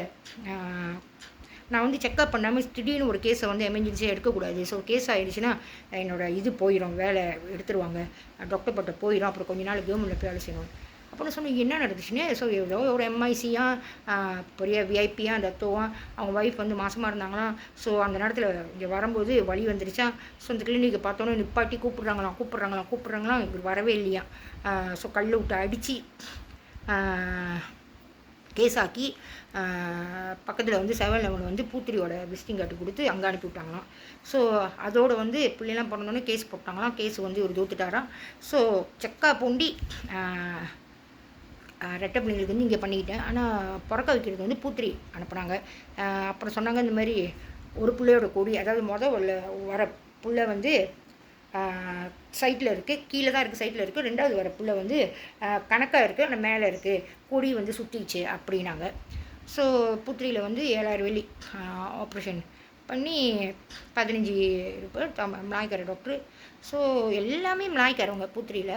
நான் வந்து செக்கப் பண்ணாமல் திடீர்னு ஒரு கேஸை வந்து எமர்ஜென்சியாக எடுக்கக்கூடாது. ஸோ கேஸ் ஆகிடுச்சுன்னா என்னோடய இது போயிடும், வேலை எடுத்துருவாங்க, டாக்டர் பட்ட போயிடும், அப்புறம் கொஞ்ச நாள் கவர்மெண்ட்டில் போய் வேலை செய்யணும். அப்புறம் சொன்னேன் என்ன நடந்துச்சுன்னு. ஸோ ஏதோ ஒரு எம்ஐசியாக பெரிய விஐபியாக தத்துவம் அவங்க ஒய்ஃப் வந்து மாசமாக இருந்தாங்களாம். ஸோ அந்த நேரத்தில் இங்கே வரும்போது வலி வந்துருச்சா. ஸோ இந்த கிளினிக்கை பார்த்தோன்னே நிப்பாட்டி கூப்பிட்றாங்களாம் இவர் வரவே இல்லையா. ஸோ கல் விட்டு அடித்து கேஸாக்கி பக்கத்தில் வந்து 7-11 வந்து பூத்திரியோட விசிட்டிங் கார்டு கொடுத்து அங்கே அனுப்பி விட்டாங்களாம். ஸோ அதோடு வந்து பிள்ளைலாம் பிறந்தோடனே கேஸ் போட்டாங்களாம். கேஸ் வந்து ஒரு தோத்துட்டாராம். ஸோ செக்கா பூண்டி ரெட்டை பிள்ளைங்களுக்கு வந்து இங்கே பண்ணிக்கிட்டேன். ஆனால் பிறக்க வைக்கிறது வந்து பூத்திரி அனுப்புனாங்க. அப்புறம் சொன்னாங்க இந்த மாதிரி ஒரு பிள்ளையோட கொடி, அதாவது வர புள்ள வந்து சைட்டில் இருக்குது, கீழே தான் இருக்குது, சைட்டில் இருக்குது. 2வது வர புள்ள வந்து கணக்காக இருக்குது, ஆனால் மேலே இருக்குது, கொடி வந்து சுற்றிச்சு அப்படின்னாங்க. ஸோ பூத்திரியில் வந்து 7,000 வெள்ளி ஆப்ரேஷன் பண்ணி 15 இருப்பார் மலாய்க்கார டாக்டரு. ஸோ எல்லாமே மலாய்க்காரவங்க பூத்திரியில்.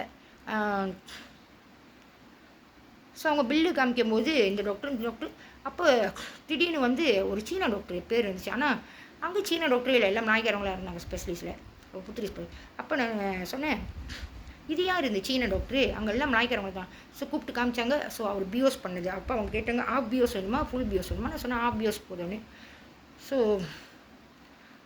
ஸோ அவங்க பில்லு காமிக்கும் போது இந்த டாக்டர் அப்போ திடீர்னு வந்து ஒரு சீனா டாக்டர் பேர் இருந்துச்சு. ஆனால் அங்கே சீனா டாக்டரே இல்லை, எல்லாம் மலாய்க்காரவங்களாக இருந்தாங்க ஸ்பெஷலிஸ்ட்டில், புத்திரி ஸ்பெஷல். அப்போ நான் சொன்னேன், இது யார் இந்த சீன டாக்டரு, அங்கெல்லாம் மலாய்க்காரவங்க தான். ஸோ கூப்பிட்டு காமிச்சாங்க. ஸோ அவர் பியோஸ் பண்ணது. அப்போ அவங்க கேட்டாங்க, ஆஃப் பியோஸ் வேணுமா ஃபுல் பியோஸ் வேணுமா. நான் சொன்னேன் ஆஃப் பியோஸ் போதும்னு. ஸோ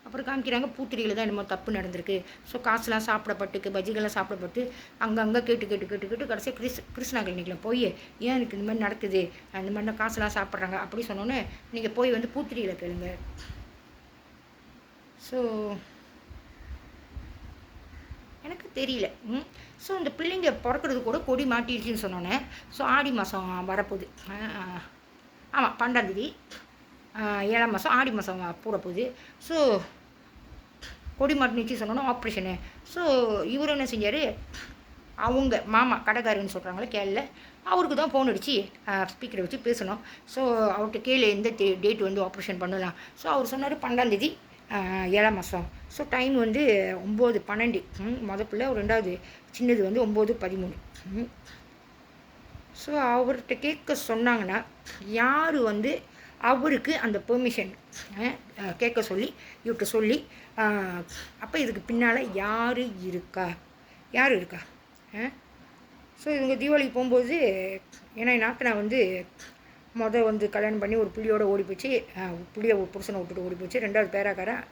அப்புறம் காமிக்கிறாங்க, பூத்திரியில் தான் என்னமோ தப்பு நடந்திருக்கு. ஸோ காசுலாம் சாப்பிடப்பட்டுக்கு, பஜ்ஜிகள்லாம் சாப்பிடப்பட்டு அங்கங்கே கேட்டு கடைசியாக கிருஷ்ணா கிளினிக்கில் போய் ஏன் எனக்கு இந்த மாதிரி நடக்குது, அந்த மாதிரி காசுலாம் சாப்பிட்றாங்க அப்படி சொன்னோன்னே, நீங்கள் போய் வந்து பூத்திரியில் கேளுங்க. ஸோ எனக்கு தெரியல. ஸோ இந்த பிள்ளைங்க பிறக்கிறது கூட கொடி மாட்டிடுச்சுன்னு சொன்னோன்னே, ஸோ ஆடி மாதம் வரப்போகுது. ஆமாம் 12ஆம் தேதி 7ஆம் மாதம் ஆடி மாதம் போடப்போகுது. ஸோ கொடி மாட்டினுச்சு சொன்னோன்னா ஆப்ரேஷனு. ஸோ இவர் என்ன செஞ்சார், அவங்க மாமா கடைக்காரன்னு சொல்கிறாங்களே கேளில், அவருக்கு தான் ஃபோன் அடித்து ஸ்பீக்கரை வச்சு பேசணும். ஸோ அவர்கிட்ட கேளு எந்த டேட் வந்து ஆப்ரேஷன் பண்ணலாம். ஸோ அவர் சொன்னார் 12ஆம் தேதி 7ஆம் மாதம். ஸோ டைம் வந்து 9:12. மொதல் பிள்ளை, 2வது சின்னது வந்து 9:13. ஸோ அவர்கிட்ட கேட்க சொன்னாங்கன்னா யார் வந்து அவருக்கு அந்த பெர்மிஷன் கேட்க சொல்லி இவர்கிட்ட சொல்லி, அப்போ இதுக்கு பின்னால் யார் இருக்கா. ஸோ இவங்க தீபாவளிக்கு போகும்போது, ஏன்னா என் நாத்தனா வந்து வந்து கல்யாணம் பண்ணி ஒரு புள்ளியோடு ஓடி போச்சு, புள்ளியை புருஷனை விட்டுட்டு ஓடி போச்சு. 2வது பேராக்காரன்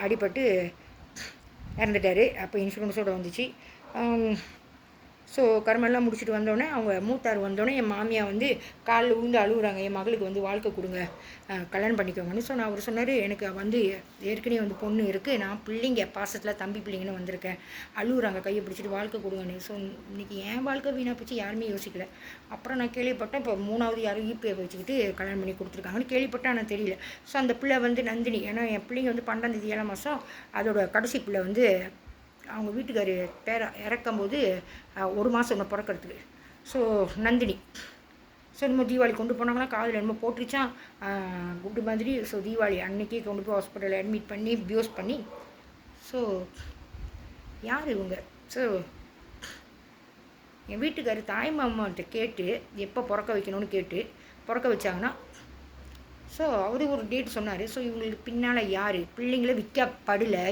அடிபட்டு இறந்துட்டார். அப்போ இன்சூரன்ஸோடு வந்துச்சு. ஸோ கர்மெல்லாம் முடிச்சுட்டு வந்தோடனே அவங்க மூத்தார் வந்தோடனே என் மாமியா வந்து காலில் விழுந்து அழுகுறாங்க, என் மகளுக்கு வந்து வாழ்க்கை கொடுங்க, கல்யாணம் பண்ணிக்கோங்கன்னு. ஸோ நான் அவர் சொன்னார், எனக்கு வந்து ஏற்கனவே வந்து பொண்ணு இருக்குது, நான் பிள்ளைங்க பாசத்தில் தம்பி பிள்ளைங்கன்னு வந்திருக்கேன், அழுகுறாங்க கையை பிடிச்சிட்டு வாழ்க்கை கொடுங்கன்னு. ஸோ இன்றைக்கி என் வாழ்க்கை வீணாக போச்சு, யாருமே யோசிக்கல. அப்புறம் நான் கேள்விப்பட்டேன், இப்போ 3வது யாரும் ஈபிஐ வச்சுக்கிட்டு கல்யாணம் பண்ணி கொடுத்துருக்காங்கன்னு கேள்விப்பட்டேன், ஆனால் தெரியல. ஸோ அந்த பிள்ளை வந்து நந்தினி, ஏன்னா என் பிள்ளைங்க வந்து 12ஆம் தேதி 7ஆம் மாதம், அதோட கடைசி பிள்ளை வந்து அவங்க வீட்டுக்கார் இறக்கும்போது 1 மாதம் ஒன்று பிறக்கிறதுக்கு. ஸோ நந்தினி. ஸோ என்னமோ தீபாவளி கொண்டு போனாங்கன்னா காதில் என்னமோ போட்டுருச்சான் குண்டு மாதிரி. ஸோ தீபாவளி அன்னைக்கே கொண்டு போய் ஹாஸ்பிட்டலில் அட்மிட் பண்ணி பியோஸ் பண்ணி. ஸோ யார் இவங்க. ஸோ என் வீட்டுக்கார் தாய் மாமான்ட்ட கேட்டு எப்போ பிறக்க வைக்கணும்னு கேட்டு பிறக்க வச்சாங்கன்னா, ஸோ அவரு ஒரு டேட் சொன்னார். ஸோ இவங்களுக்கு பின்னால் யார், பிள்ளைங்கள விற்கப்படலை.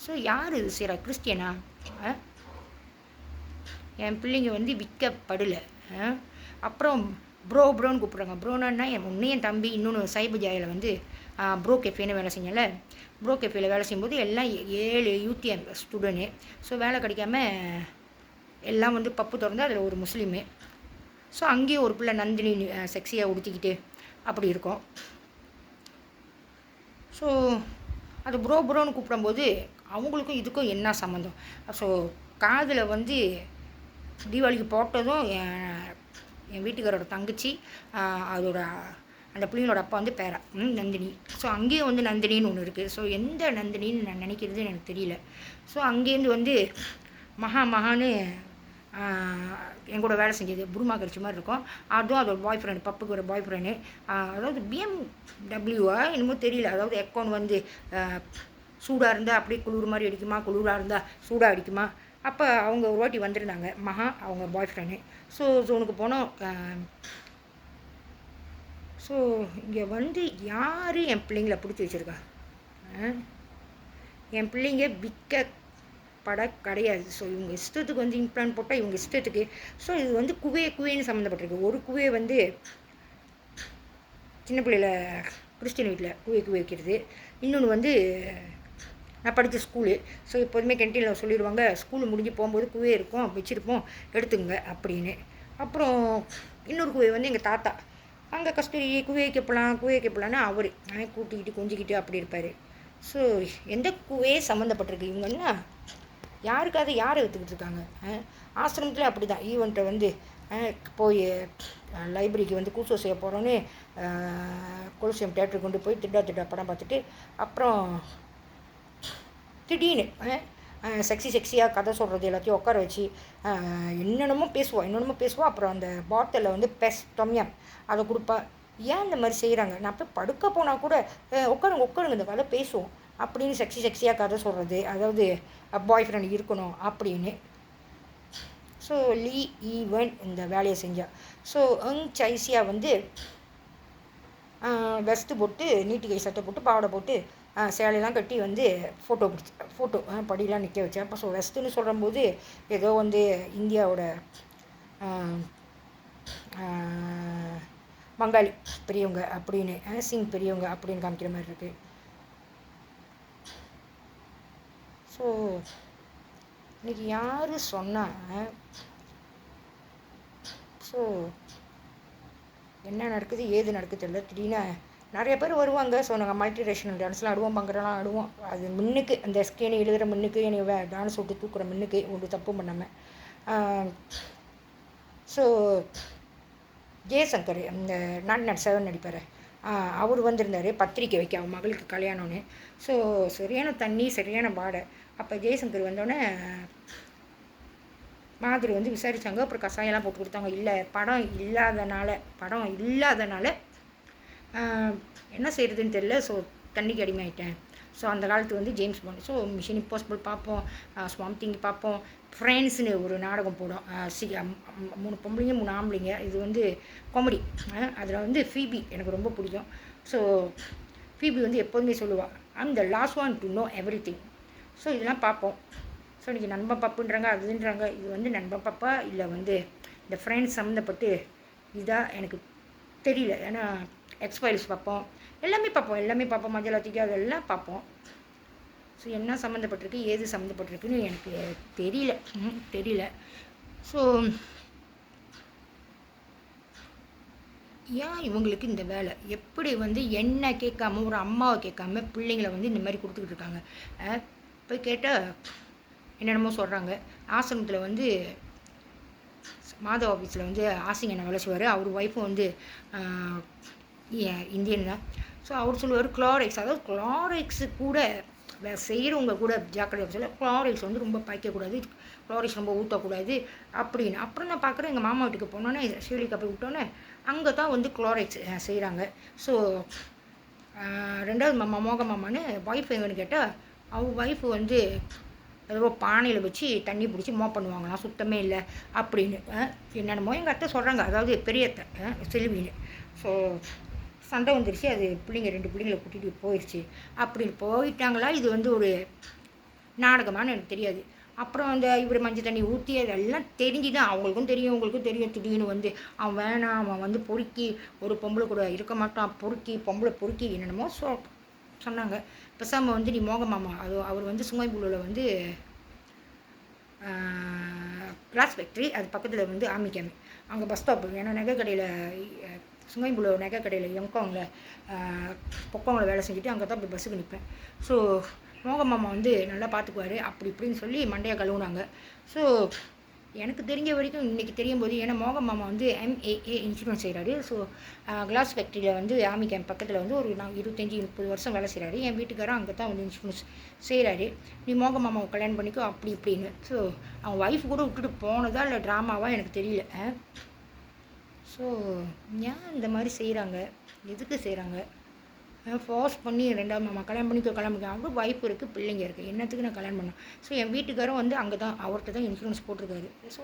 ஸோ யார் இது செய்கிறா, கிறிஸ்டியனா? என் பிள்ளைங்க வந்து விற்கப்படலை. அப்புறம் ப்ரோன்னு கூப்பிட்றாங்க. ப்ரோனா என் தம்பி இன்னொன்று சைபஜாயில் வந்து ப்ரோ கெஃபேன்னு வேலை செஞ்சல. ப்ரோ கெஃபேயில் வேலை செய்யும்போது எல்லாம் 7 UTM ஸ்டூடெண்ட்டு. ஸோ வேலை கிடைக்காம எல்லாம் வந்து பப்பு திறந்து அதில் ஒரு முஸ்லீமு. ஸோ அங்கேயும் ஒரு பிள்ளை நந்தினி செக்ஸியாக உடுத்திக்கிட்டு அப்படி இருக்கும். ஸோ அது ப்ரோன்னு கூப்பிடும்போது அவங்களுக்கும் இதுக்கும் என்ன சம்மந்தம்? ஸோ காதில் வந்து தீபாவளிக்கு போட்டதும் என் வீட்டுக்காரோட தங்கச்சி அதோட அந்த பிள்ளைங்களோட அப்பா வந்து பேரா நந்தினி. ஸோ அங்கேயும் வந்து நந்தினின்னு ஒன்று இருக்குது. ஸோ எந்த நந்தினின்னு நான் நினைக்கிறது எனக்கு தெரியல. ஸோ அங்கேருந்து வந்து மகான்னு எங்கூட வேலை செஞ்சது புருமா கழிச்ச மாதிரி இருக்கும். அதுவும் அதோட பாய் ஃப்ரெண்டு, பப்புக்கு ஒரு பாய் ஃப்ரெண்டு. அதாவது BMW என்னமோ தெரியல. அதாவது எக்கோன் வந்து சூடாக இருந்தால் அப்படியே குளிர் மாதிரி அடிக்குமா, குளிராக இருந்தால் சூடாக அடிக்குமா. அப்போ அவங்க ஒரு வாட்டி வந்திருந்தாங்க, மகா அவங்க பாய் ஃப்ரெண்டு. ஸோ ஜோனுக்கு போனோம். ஸோ இங்கே வந்து யார் என் பிள்ளைங்கள பிடிச்சி வச்சுருக்கா? என் பிள்ளைங்க கிடையாது. ஸோ இவங்க இஷ்டத்துக்கு வந்து இம்ப்ளான் போட்டால் இவங்க இஷ்டத்துக்கு. ஸோ இது வந்து குவேன்னு சம்மந்தப்பட்டிருக்கு. ஒரு குவே வந்து சின்ன பிள்ளையில கிறிஸ்டின் வீட்டில் குவே வைக்கிறது. இன்னொன்று வந்து நான் படித்த ஸ்கூலு. ஸோ எப்போதுமே கேன்டீனில் சொல்லிடுவாங்க, ஸ்கூலு முடிஞ்சு போகும்போது குவே இருக்கும், வச்சுருப்போம், எடுத்துங்க அப்படின்னு. அப்புறம் இன்னொரு குவே வந்து எங்கள் தாத்தா அங்கே கஸ்தூரி குவே வைக்கப்பலான்னு அவர் கூட்டிக்கிட்டு கொஞ்சிக்கிட்டு அப்படி இருப்பார். ஸோ எந்த குவே சம்மந்தப்பட்டிருக்கு இவங்கன்னா யாருக்காவது யாரை எடுத்துக்கிட்டு இருக்காங்க? ஆசிரமத்தில் அப்படி தான் ஈவெண்ட்டை வந்து போய் லைப்ரரிக்கு வந்து கூசோ செய்ய போகிறோன்னு கொலுசியம் தேட்டருக்கு கொண்டு போய் திட்டா படம் பார்த்துட்டு அப்புறம் திடீர்னு செக்ஸியாக கதை சொல்கிறது எல்லாத்தையும் உட்கார வச்சு என்னென்னமோ பேசுவோம். அப்புறம் அந்த பாட்டிலில் வந்து டொம்யம் அதை கொடுப்பா. ஏன் இந்த மாதிரி செய்கிறாங்க? நான் போய் படுக்க போனால் கூட உட்காருங்க இந்த கதை பேசுவோம் அப்படின்னு செக்ஸியாக கதை சொல்கிறது. அதாவது பாய் ஃப்ரெண்ட் இருக்கணும் அப்படின்னு. ஸோ லீ ஈவன் இந்த வேலையை செஞ்சாள். ஸோ சைசியா வந்து வெஸ்ட்டு போட்டு நீட்டு கை சட்டை போட்டு பாவாடை போட்டு சேலையெல்லாம் கட்டி வந்து ஃபோட்டோ படியெலாம் நிற்க வச்சேன். அப்போ ஸோ வெஸ்ட்டுன்னு சொல்லும்போது ஏதோ வந்து இந்தியாவோட பங்காளி பெரியவங்க அப்படின்னு சிங் பெரியவங்க அப்படின்னு காமிக்கிற மாதிரி இருக்குது. ஸோ இன்றைக்கி யார் சொன்னால் ஸோ என்ன நடக்குது ஏது நடக்குது தெரியல. திடீர்னு நிறைய பேர் வருவாங்க. ஸோ நாங்கள் மல்டி ரேஷனல் டான்ஸ்லாம் ஆடுவோம், பங்கரெல்லாம் ஆடுவோம். அது முன்னுக்கு அந்த ஸ்கேனி எழுதுகிற முன்னுக்கு என்னை டான்ஸ் விட்டு தூக்குற முன்னுக்கு ஒன்று தப்பு பண்ணாமல். ஸோ ஜெயசங்கர் இந்த நாட் 7 நடிப்பார், அவர் வந்திருந்தார் பத்திரிக்கை வைக்க அவன் மகளுக்கு கல்யாணம்னு. ஸோ சரியான தண்ணி சரியான பாடை. அப்போ ஜெயசங்கர் வந்தோடனே மாதிரி வந்து விசாரித்தாங்க. அப்புறம் கஷாயெல்லாம் போட்டு கொடுத்தாங்க. இல்லை படம் இல்லாதனால என்ன செய்கிறதுன்னு தெரியல. ஸோ தண்ணிக்கு அடிமையாயிட்டேன். ஸோ அந்த காலத்து வந்து James bond. So mission impossible பார்ப்போம், ஸ்வாம் திங் பார்ப்போம். ஃப்ரெண்ட்ஸ்னு ஒரு நாடகம் போடும், 3 பொம்பளைங்க 3 ஆம்பளைங்க. இது வந்து காமெடி. அதில் வந்து ஃபீபி எனக்கு ரொம்ப பிடிக்கும். ஸோ ஃபீபி வந்து எப்போதுமே சொல்லுவாள், I'm the last one to know everything. So இதெல்லாம் பார்ப்போம். ஸோ இன்றைக்கி நண்பன் பப்புன்றாங்க, அதுன்றாங்க. இது வந்து நண்பன் பப்பா இல்லை வந்து இந்த ஃப்ரெண்ட்ஸ் சம்மந்தப்பட்டு இதாக எனக்கு தெரியல. ஏன்னா எக்ஸ்பைல்ஸ் பார்ப்போம், எல்லாமே பார்ப்போம், மஞ்சளாத்திக்கு அதெல்லாம் பார்ப்போம். ஸோ என்ன சம்மந்தப்பட்டிருக்கு ஏது சம்மந்தப்பட்டிருக்குன்னு எனக்கு தெரியல. ஸோ ஏன் இவங்களுக்கு இந்த வேலை? எப்படி வந்து என்ன கேட்காம ஒரு அம்மாவை கேட்காம பிள்ளைங்களை வந்து இந்த மாதிரி கொடுத்துக்கிட்டு இருக்காங்க? போய் கேட்டால் என்னென்னமோ சொல்கிறாங்க. ஆசிரமத்தில் வந்து மாதவ ஆஃபீஸில் வந்து ஆசிங்கண்ணா வேலை செய்வார். அவர் ஒய்ஃபும் வந்து இந்தியன் தான். ஸோ அவர் சொல்லுவார் குளோரெக்ஸ், அதாவது குளோரெக்ஸு கூட செய்கிறவங்க கூட ஜாக்கிரதை சொல்ல, குளோரெக்ஸ் வந்து ரொம்ப பாய்க்கக்கூடாது, குளோரெக்ஸ் ரொம்ப ஊற்றக்கூடாது அப்படின்னு. அப்புறம் நான் பார்க்குறேன் எங்கள் மாமா வீட்டுக்கு போனோன்னே ஸ்ரீலிக்கா போய் விட்டோன்னே அங்கே தான் வந்து குளோரெக்ஸ் செய்கிறாங்க. ஸோ 2வது மாமா மோக மாமான்னு ஒய்ஃப் எங்கன்னு கேட்டால் அவங்க ஒய்ஃபு வந்து ஏதோ பானையில் வச்சு தண்ணி பிடிச்சி பண்ணுவாங்களாம், சுத்தமே இல்லை அப்படின்னு என்னென்னமோ எங்கள் அத்தை சொல்கிறாங்க. அதாவது பெரிய அத்தை செல்வின்னு. ஸோ சண்டை வந்துருச்சு. அது 2 பிள்ளைங்களை கூட்டிகிட்டு போயிடுச்சு. அப்படி போயிட்டாங்களா, இது வந்து ஒரு நாடகமானு எனக்கு தெரியாது. அப்புறம் அந்த இவர் மஞ்சள் தண்ணி ஊற்றி அதெல்லாம் தெரிஞ்சு தான் அவங்களுக்கும் தெரியும். திடீர்னு வந்து அவன் வேணாம், அவன் வந்து பொறுக்கி ஒரு பொம்பளை கூட இருக்க மாட்டான், பொம்பளை பொறுக்கி என்னென்னமோ சொன்னாங்க. பெசாமல் வந்து நீ மோக மாமா அவர் வந்து சுங்கைபுல்லில் வந்து கிளாஸ் ஃபேக்ட்ரி, அது பக்கத்தில் வந்து ஆர்மி கேம்ப், அங்கே பஸ் ஸ்டாப்பு. ஏன்னா நகை கடையில் சுங்கைம்புல நகை கடையில் எங்கோங்கில் பொக்கோங்கில் வேலை செஞ்சுட்டு அங்கே தான் போய் பஸ்ஸுக்கு நிற்பேன். ஸோ மோகன் மாமா வந்து நல்லா பார்த்துக்குவார் அப்படி இப்படின்னு சொல்லி மண்டையை கழுவுனாங்க. ஸோ எனக்கு தெரிஞ்ச வரைக்கும் இன்றைக்கி தெரியும் போது, ஏன்னா மோகன் மாமா வந்து MAA இன்சூரன்ஸ் செய்கிறாரு. ஸோ கிளாஸ் ஃபேக்ட்ரியில் வந்து ஆர்மி கேம்ப் பக்கத்தில் வந்து ஒரு 25-30 வருஷம் வேலை செய்கிறாரு. என் வீட்டுக்காரரும் அங்கே தான் வந்து இன்சூரன்ஸ் செய்கிறாரு. நீ மோகன் மாமாவை கல்யாணம் பண்ணிக்கோ அப்படி இப்படின்னு. ஸோ அவன் ஒய்ஃப் கூட விட்டுட்டு போனதா இல்லை ட்ராமாவா எனக்கு தெரியல. ஸோ ஏன் இந்த மாதிரி செய்கிறாங்க, எதுக்கு செய்கிறாங்க? ஃபோர்ஸ் பண்ணி 2வது மாமா கல்யாணம் பண்ணிக்க அவரும் ஒய்ஃப் இருக்குது, பிள்ளைங்க இருக்குது, என்னத்துக்கு நான் கல்யாணம் பண்ணேன். ஸோ என் வீட்டுக்காரும் வந்து அங்கே தான் அவர்கிட்ட தான் இன்சூரன்ஸ் போட்டிருக்காரு. ஸோ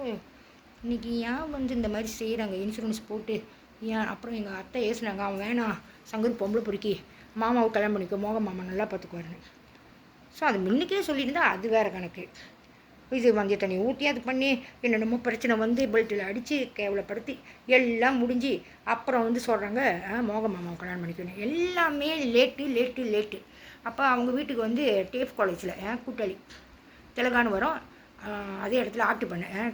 இன்றைக்கி ஏன் வந்து இந்த மாதிரி செய்கிறாங்க, இன்சூரன்ஸ் போட்டு ஏன்? அப்புறம் எங்கள் அத்தை ஏசுனாங்க, அவன் வேணாம் சங்கர் பொம்பளை பொறுக்கி மாமாவை கல்யாணம் பண்ணிக்கோ, மோகன் மாமா நல்லா பார்த்துக்குவாருன்னு. ஸோ அது முன்னுக்கே சொல்லியிருந்தா அது வேறு கணக்கு. இது வந்திய தண்ணி ஊற்றி அது பண்ணி என்னென்னமோ பிரச்சனை வந்து பெல்ட்டில் அடித்து கேவலப்படுத்தி எல்லாம் முடிஞ்சு அப்புறம் வந்து சொல்கிறாங்க மோகன் மாமாவை கல்யாணம் பண்ணிக்கணும். எல்லாமே லேட்டு. அப்போ அவங்க வீட்டுக்கு வந்து டேஃப் காலேஜில் கூட்டாளி தெலுங்கானு வரும், அதே இடத்துல ஆட்டு பண்ணேன்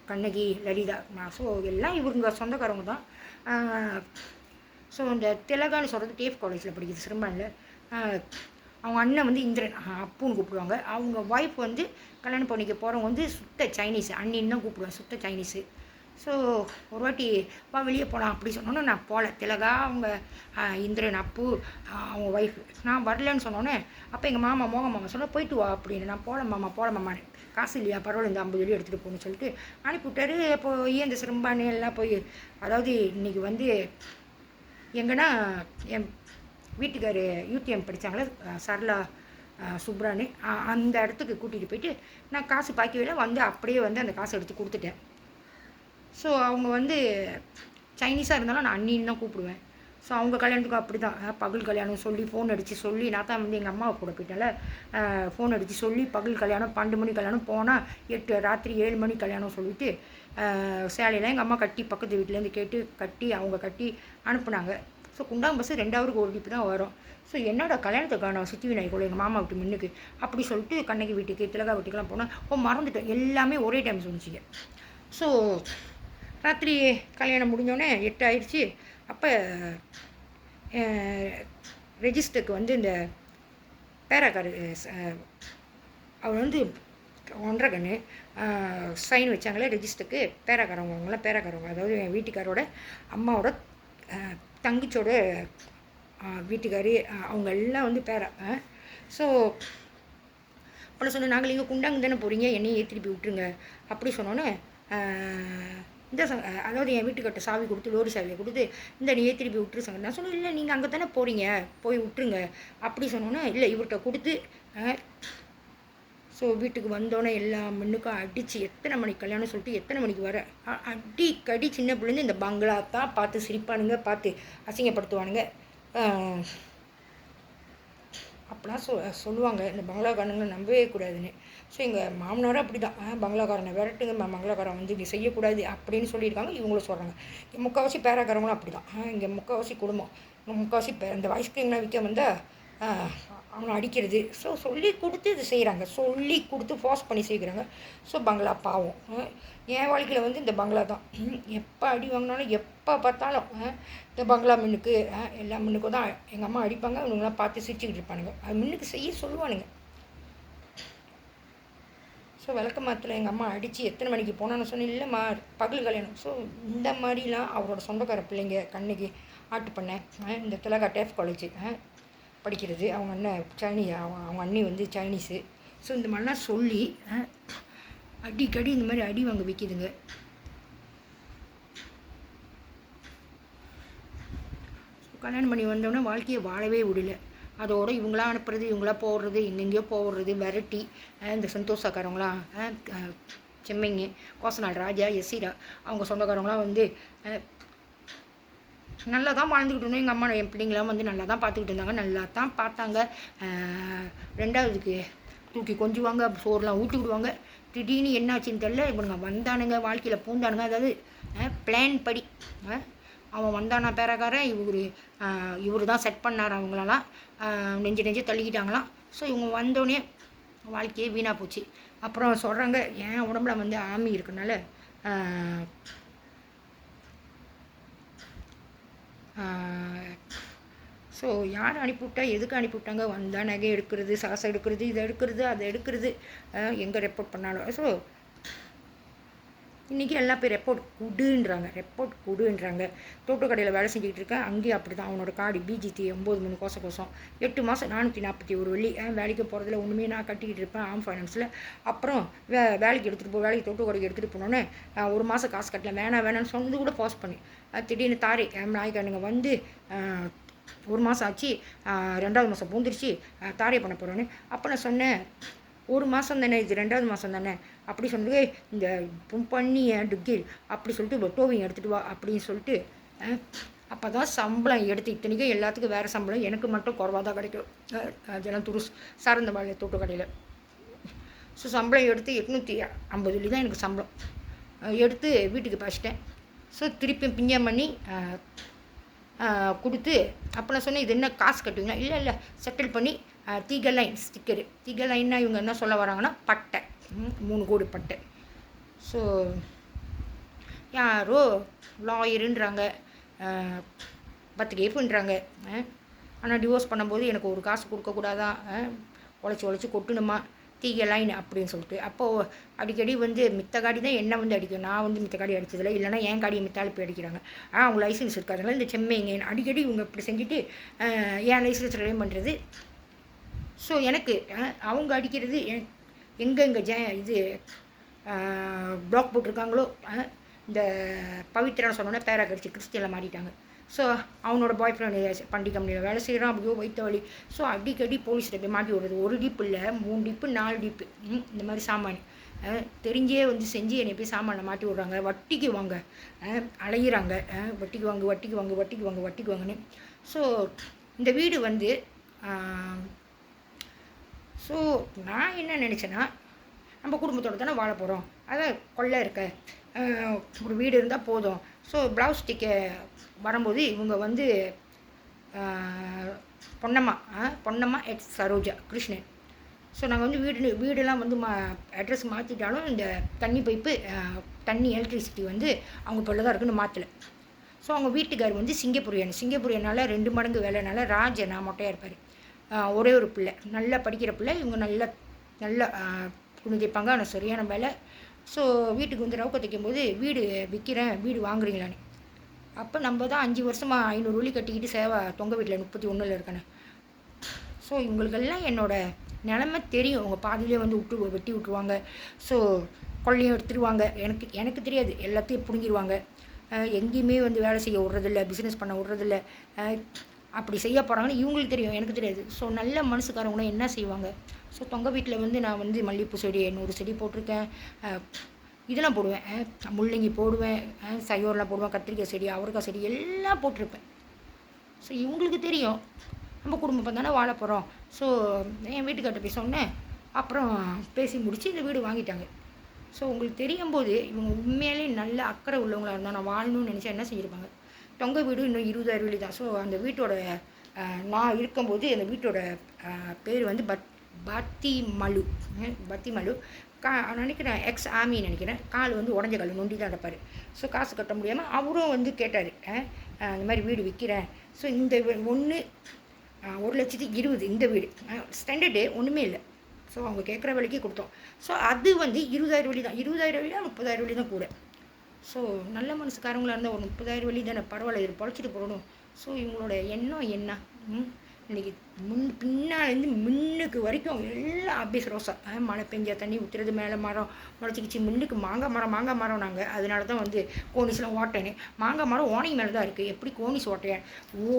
கண்ணகி லலிதா. ஸோ எல்லாம் இவங்க சொந்தக்காரவங்க தான். ஸோ இந்த தெலுங்கானு சொல்கிறது டேஃப் காலேஜில் படிக்குது சிறுபானில். அவங்க அண்ணன் வந்து இந்திரன் அப்புன்னு கூப்பிடுவாங்க. அவங்க ஒய்ஃப் வந்து கல்யாணம் பண்ணிக்க போகிறவங்க வந்து சுத்த சைனீஸு, அண்ணின்னு தான் கூப்பிடுவேன், சுத்த சைனீஸு. ஸோ ஒரு வாட்டி வா வெளியே போகலாம் அப்படி சொன்னோன்னே நான் போகல. திலகா அவங்க இந்திரன் அப்பு அவங்க ஒய்ஃபு, நான் வரலன்னு சொன்னோன்னே அப்போ எங்கள் மாமா மோகன் மாமா சொன்னால் போயிட்டு வா அப்படின்னு. நான் போகல மாமான்னு, காசு இல்லையா பரவாயில்ல இந்த 50 வெள்ளி எடுத்துகிட்டு போகணுன்னு சொல்லிட்டு அனுப்பிவிட்டாரு. போய் இந்த சிறும்பானு எல்லாம் போய், அதாவது இன்றைக்கி வந்து எங்கன்னா என் வீட்டுக்கார் UTM படித்தாங்களே சரளா சுப்ரானு, அந்த இடத்துக்கு கூட்டிகிட்டு போயிட்டு நான் காசு பாக்கி வந்து அப்படியே வந்து அந்த காசை எடுத்து கொடுத்துட்டேன். ஸோ அவங்க வந்து சைனீஸாக இருந்தாலும் நான் அண்ணின்னு தான் கூப்பிடுவேன். ஸோ அவங்க கல்யாணத்துக்கு அப்படி தான் பகல் கல்யாணம் சொல்லி ஃபோன் அடித்து சொல்லி, நான் தான் வந்து எங்கள் அம்மாவை கூட போயிட்டேன்ல, ஃபோன் அடித்து சொல்லி பகல் கல்யாணம் 12 மணி கல்யாணம் போனால் ராத்திரி 7 மணி கல்யாணம் சொல்லிவிட்டு சேலையெல்லாம் எங்கள் அம்மா கட்டி பக்கத்து வீட்டிலேருந்து கேட்டு கட்டி அவங்க கட்டி அனுப்புனாங்க. ஸோ குண்டாங்க பஸ்ஸு 2 ஒரு டிப்பு தான் வரும். ஸோ என்னோட கல்யாணத்தை காணும் சித்தி விநாயகோட எங்கள் மாமா வீட்டு முன்னுக்கு அப்படி சொல்லிட்டு கண்ணகி வீட்டுக்கு திலகா வீட்டுக்கெல்லாம் போனால் மறந்துட்டேன், எல்லாமே ஒரே டைம் சொன்னிச்சிங்க. ஸோ ராத்திரி கல்யாணம் முடிஞ்சோடனே 8 ஆயிடுச்சு. அப்போ ரெஜிஸ்டருக்கு வந்து இந்த பேராக்காரு அவர் வந்து 1.5 கன்று சைன் வச்சாங்களே ரெஜிஸ்டருக்கு, பேராக்காரவங்களாம் பேராக்காரவங்க, அதாவது என் வீட்டுக்காரோட அம்மாவோட தங்கச்சியோட வீட்டுக்காரி அவங்க எல்லாம் வந்து பேரா. ஸோ அப்போ சொன்னேன், நாங்கள் இங்கே குண்டாங்க தானே போகிறீங்க, என்னையும் ஏற்றிட்டு போய் விட்டுருங்க அப்படி சொன்னோன்னே இந்த அதாவது என் வீட்டுக்கிட்ட சாவி கொடுத்து லோரி சாவியை கொடுத்து இந்த நீ ஏற்றிட்டு போய் விட்டுரு சங்க. நான் சொன்னேன் இல்லை நீங்கள் அங்கே தானே போகிறீங்க போய் விட்டுருங்க அப்படி சொன்னோன்னே இல்லை இவர்கிட்ட கொடுத்து. ஸோ வீட்டுக்கு வந்தோடனே எல்லா மண்ணுக்கும் அடித்து எத்தனை மணிக்கு கல்யாணம் சொல்லிட்டு எத்தனை மணிக்கு வர அடிக்கடி சின்ன பிள்ளைங்க இந்த பங்களா தான் பார்த்து சிரிப்பானுங்க, பார்த்து அசிங்கப்படுத்துவானுங்க. அப்படிலாம் சொல்லுவாங்க இந்த பங்களாக்காரங்களை நம்பவே கூடாதுன்னு. ஸோ எங்கள் மாமனாரும் அப்படி தான் பங்களாக்காரனை விரட்டுங்க, பங்களாக்காரன் வந்து இப்படி செய்யக்கூடாது அப்படின்னு சொல்லியிருக்காங்க. இவங்களும் சொல்கிறாங்க. முக்கால்வாசி பேராக்காரங்களும் அப்படி தான். இங்கே முக்கால்வாசி குடும்பம், முக்கால்வாசி இந்த ஐஸ்கிரீம்லாம் விற்க வந்தால் அவனை அடிக்கிறது. ஸோ சொல்லி கொடுத்து இது செய்கிறாங்க, சொல்லி கொடுத்து ஃபோர்ஸ் பண்ணி செய்கிறாங்க. ஸோ பங்களா பாவம். என் வாழ்க்கையில் வந்து இந்த பங்களா தான் எப்போ அடி வாங்கினாலும் எப்போ பார்த்தாலும் இந்த பங்களா மின்னுக்கு எல்லா மின்னுக்கும் தான் எங்கள் அம்மா அடிப்பாங்க. இவங்களாம் பார்த்து சிரிச்சுக்கிட்டு இருப்பானுங்க, அது மின்னுக்கு செய்ய சொல்லுவானுங்க. ஸோ விளக்க மாத்தில் எங்கள் அம்மா அடித்து எத்தனை மணிக்கு போனான்னு சொன்னேன், இல்லைம்மா பகல் கல்யாணம். ஸோ இந்த மாதிரிலாம் அவரோட சொந்தக்கார பிள்ளைங்க கண்ணகி ஆட்டு பண்ணேன். இந்த திலகா டேஃப் காலேஜ் படிக்கிறது, அவங்க அண்ணன் அவங்க அண்ணி வந்து சைனீஸு. ஸோ இந்த மாதிரிலாம் சொல்லி அடிக்கடி இந்த மாதிரி அடி வாங்க வைக்கிதுங்க. கல்யாணம் பண்ணி வந்தோடனே வாழ்க்கையை வாழவே விடல. அதோடு இவங்களாம் அனுப்புறது, இவங்களாம் போடுறது, எங்கெங்கேயோ போடுறது, விரட்டி இந்த சந்தோஷக்காரவங்களாம் செம்மைங்க கோசநாள் ராஜா எஸ்ஸிரா அவங்க சொந்தக்காரவங்களாம் வந்து நல்லா தான் வாழ்ந்துக்கிட்டு இருந்தோம். எங்கள் அம்மா என் பிள்ளைங்களாம் வந்து நல்லா தான் பார்த்துக்கிட்டு இருந்தாங்க, நல்லா தான் பார்த்தாங்க. 2வதுக்கு தூக்கி கொஞ்சுவாங்க, சோறுலாம் ஊட்டி விடுவாங்க. திடீர்னு என்னாச்சுன்னு தெரியல, இவனுங்க வந்தானுங்க வாழ்க்கையில் பூந்தானுங்க. அதாவது பிளான் படி அவன் வந்தானா பேராக்காரன், இவர் தான் செட் பண்ணார். அவங்களெல்லாம் நெஞ்சு தள்ளிக்கிட்டாங்களாம். ஸோ இவங்க வந்தோடனே வாழ்க்கையே வீணாக போச்சு. அப்புறம் சொல்கிறாங்க என் உடம்புல வந்து ஆமி இருக்கனால ஸோ யார் அனுப்பிவிட்டா எதுக்கு அனுப்பிவிட்டாங்க வந்தால் நகை எடுக்கிறது சாசை எடுக்கிறது இதை எடுக்கிறது அதை எடுக்கிறது எங்கே ரெப்போர்ட் பண்ணாலும் ஸோ இன்றைக்கி எல்லா பேர் ரெப்போர்ட் கொடுன்றாங்க தோட்டக்கடையில் வேலை செஞ்சுக்கிட்டு இருக்கேன் அங்கேயும் அப்படி தான் அவனோட காடி பிஜிடி 9 கோசம் 8 மாதம் 441 வெள்ளி வேலைக்கு போகிறதுல ஒன்றுமே நான் கட்டிக்கிட்டு இருப்பேன் ஆம் ஃபைனான்ஸில் அப்புறம் வேலைக்கு எடுத்துகிட்டு வேலைக்கு தோட்டக்கடைக்கு எடுத்துகிட்டு போனோன்னே 1 மாதம் காசு கட்டல வேணாம்னு சொன்னது கூட போஸ்ட் பண்ணி திடீர்னு தாரே நாய்க்கானுங்க வந்து 1 மாதம் ஆச்சு 2வது மாதம் பூந்துருச்சு தாரே பண்ண போகிறோன்னு அப்போ நான் சொன்னேன் 1 மாதம் தானே இது 2வது மாதம் தானே அப்படி சொன்னது இந்த பண்ணி டுக்கில் அப்படி சொல்லிட்டு டோவிங் எடுத்துகிட்டு வா அப்படின்னு சொல்லிட்டு அப்போ தான் சம்பளம் எடுத்து இத்தனைக்கும் எல்லாத்துக்கும் வேறு சம்பளம் எனக்கு மட்டும் குறவாக தான் கிடைக்கும் அதெல்லாம் சார்ந்த தோட்ட கடையில் ஸோ சம்பளம் எடுத்து 850 வெள்ளி தான் எனக்கு சம்பளம் எடுத்து வீட்டுக்கு பாய்ச்சிட்டேன் ஸோ திருப்பி பிஞ்சம் பண்ணி கொடுத்து அப்போ நான் சொன்னேன் இது என்ன காசு கட்டுவீங்களா இல்லை செட்டில் பண்ணி தீகலைன் ஸ்டிக்கரு தீகலைன்னா இவங்க என்ன சொல்ல வராங்கன்னா பட்டை 3 கோடி பட்டை ஸோ யாரோ லாயருன்றாங்க 10 கேப்புன்றாங்க ஆனால் டிவோர்ஸ் பண்ணும்போது எனக்கு ஒரு காசு கொடுக்கக்கூடாதான் உழைச்சி கொட்டணுமா தீகலைன் அப்படின்னு சொல்லிட்டு அப்போது அடிக்கடி வந்து மித்த காடி தான் என்ன வந்து அடிக்கும் நான் வந்து மித்த காடி அடித்ததில்லை இல்லைனா என் காடியை மித்தாலும் போய் அடிக்கிறாங்க அவங்க லைசன்ஸ் இருக்காதுனால இந்த செம்மைங்க அடிக்கடி இவங்க இப்படி செஞ்சுட்டு என் லைசன்ஸ் ரெடி பண்ணுறது ஸோ எனக்கு அவங்க அடிக்கிறது எங்கெங்கே இது பிளாக் போட்டிருக்காங்களோ இந்த பவித்ரான்னு சொன்னோன்னே பேரா கடிச்சு கிறிஸ்டியனில் மாட்டிட்டாங்க ஸோ அவனோட பாய் ஃப்ரெண்டு பண்டி கம்பெனியில் வேலை செய்கிறான் அப்படியோ வைத்த வழி ஸோ அடிக்கடி போலீஸ்கிட்ட போய் மாட்டி விடுறது 1 டிப்பு இல்லை 3 டிப்பு 4 டிப்பு இந்த மாதிரி சாமான் தெரிஞ்சே வந்து செஞ்சு என்னை போய் சாமானில் மாட்டி விட்றாங்க வட்டிக்கு வாங்க அலையிறாங்க வட்டிக்கு வாங்கன்னு ஸோ இந்த வீடு வந்து ஸோ நான் என்ன நினச்சேன்னா நம்ம குடும்பத்தோடு தானே வாழ போகிறோம் அதான் கொள்ளை இருக்க ஒரு வீடு இருந்தால் போதும் ஸோ ப்ளவுஸ் டிக்க வரும்போது இவங்க வந்து பொன்னம்மா எக்ஸ் சரோஜா கிருஷ்ணன் ஸோ நாங்கள் வந்து வீடெல்லாம் வந்து அட்ரஸ் மாற்றிட்டாலும் இந்த தண்ணி பைப்பு தண்ணி எலக்ட்ரிசிட்டி வந்து அவங்க தொல்லை தான் இருக்குன்னு மாற்றலை ஸோ அவங்க வீட்டுக்கார் வந்து சிங்கப்பூரியனால் 2 மடங்கு வேலைனால ராஜனா மொட்டையாக இருப்பார் ஒரே ஒரு பிள்ளை நல்லா படிக்கிற பிள்ளை இவங்க நல்லா துணி தைப்பாங்க ஆனால் சரியான வேலை ஸோ வீட்டுக்கு வந்து ரவுக்க தைக்கும்போது வீடு விற்கிறேன் வீடு வாங்குறீங்களான்னு அப்போ நம்ம தான் 5 வருஷமாக 500 வெள்ளி கட்டிக்கிட்டு சேவை தொங்க வீட்டில் 31 இருக்கேன்னு ஸோ இவங்களுக்கெல்லாம் என்னோடய நிலமை தெரியும் அவங்க பாதியிலே வந்து வெட்டி விட்டுருவாங்க ஸோ கொள்ளையும் எடுத்துருவாங்க எனக்கு தெரியாது எல்லாத்தையும் பிடுங்கிடுவாங்க எங்கேயுமே வந்து வேலை செய்ய விட்றதில்ல பிஸ்னஸ் பண்ண விட்றதில்ல அப்படி செய்ய போகிறாங்கன்னு இவங்களுக்கு தெரியும் எனக்கு தெரியாது ஸோ நல்ல மனசுக்காரவங்களும் என்ன செய்வாங்க ஸோ தொங்க வீட்டில் வந்து நான் வந்து மல்லிகைப்பூ செடி 100 செடி போட்டிருக்கேன் இதெல்லாம் போடுவேன் முள்ளங்கி போடுவேன் சையோரெலாம் போடுவேன் கத்திரிக்காய் செடி அவரைக்காய் செடி எல்லாம் போட்டிருப்பேன் ஸோ இவங்களுக்கு தெரியும் நம்ம குடும்பம் தானே வாழ போகிறோம் ஸோ என் வீட்டுக்கார்ட்ட போய் சொன்னேன் அப்புறம் பேசி முடித்து இந்த வீடு வாங்கிட்டாங்க ஸோ உங்களுக்கு தெரியும் போது இவங்க உண்மையிலே நல்ல அக்கறை உள்ளவங்களாக இருந்தால் நான் வாழணும்னு நினச்சா என்ன செஞ்சுருப்பாங்க தொங்க வீடு இன்னும் 20,000 வெள்ளி தான் ஸோ அந்த வீட்டோட நான் இருக்கும்போது அந்த வீட்டோட பேர் வந்து பத்திமலு நினைக்கிறேன் எக்ஸ் ஆமி நினைக்கிறேன் கால் வந்து உடஞ்ச கால் நொண்டி தான் இருப்பார் ஸோ காசு கட்ட முடியாமல் அவரும் வந்து கேட்டார் இந்த மாதிரி வீடு விற்கிறேன் ஸோ இந்த 1,20,000 இந்த வீடு ஸ்டாண்டர்டு ஒன்றுமே இல்லை ஸோ அவங்க கேட்குற விலைக்கு கொடுத்தோம் ஸோ அது வந்து 20,000 வெள்ளி தான் 20,000 வெள்ளி 30,000 வெள்ளி தான் கூட ஸோ நல்ல மனசுக்காரங்களாக இருந்தால் ஒரு 30,000 வெள்ளி தானே பரவாயில்ல இது பொழைச்சிட்டு போகணும் ஸோ இவங்களோட எண்ணம் என்ன இன்றைக்கி பின்னாலேருந்து முன்னுக்கு வரைக்கும் எல்லாம் அபிஸ் ரோசா மழை பெஞ்சா தண்ணி ஊற்றுறது மேலே மரம் முளைச்சிக்கிச்சு முன்னுக்கு மாங்காய் மரம் நாங்கள் அதனால தான் வந்து கோனிஸ்லாம் ஓட்டேனே மாங்காய் மரம் ஓனைக்கு மேலே தான் இருக்குது எப்படி கோனிஸ் ஓட்டையேன்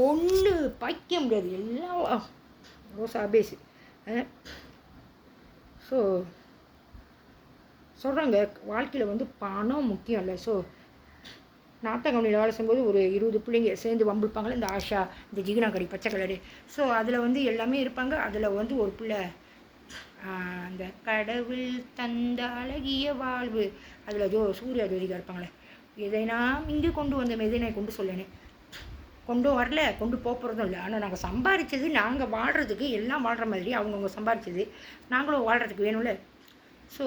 ஒன்று பைக்க முடியாது எல்லாம் ரோசா அபேஸ் ஸோ சொல்கிறாங்க வாழ்க்கையில் வந்து பணம் முக்கியம் இல்லை ஸோ நாட்டை கம்பெனியில் வேலை செய்யும்போது ஒரு 20 பிள்ளைங்க சேர்ந்து வம்பிருப்பாங்களே இந்த ஆஷா இந்த ஜிகினா கறி பச்சை கலரு ஸோ அதில் வந்து எல்லாமே இருப்பாங்க அதில் வந்து ஒரு பிள்ளை அந்த கடவுள் தந்த அழகிய வாழ்வு அதில் சூர்யா ஜோதிகா இருப்பாங்களே இதை நான் இங்கே கொண்டு வந்த இதை நான் கொண்டு சொல்லேனே கொண்டும் வரல கொண்டு போகிறதும் இல்லை ஆனால் நாங்கள் சம்பாதிச்சது நாங்கள் வாழ்கிறதுக்கு எல்லாம் வாழ்கிற மாதிரி அவங்கவுங்க சம்பாதிச்சது நாங்களும் வாழ்கிறதுக்கு வேணும்ல ஸோ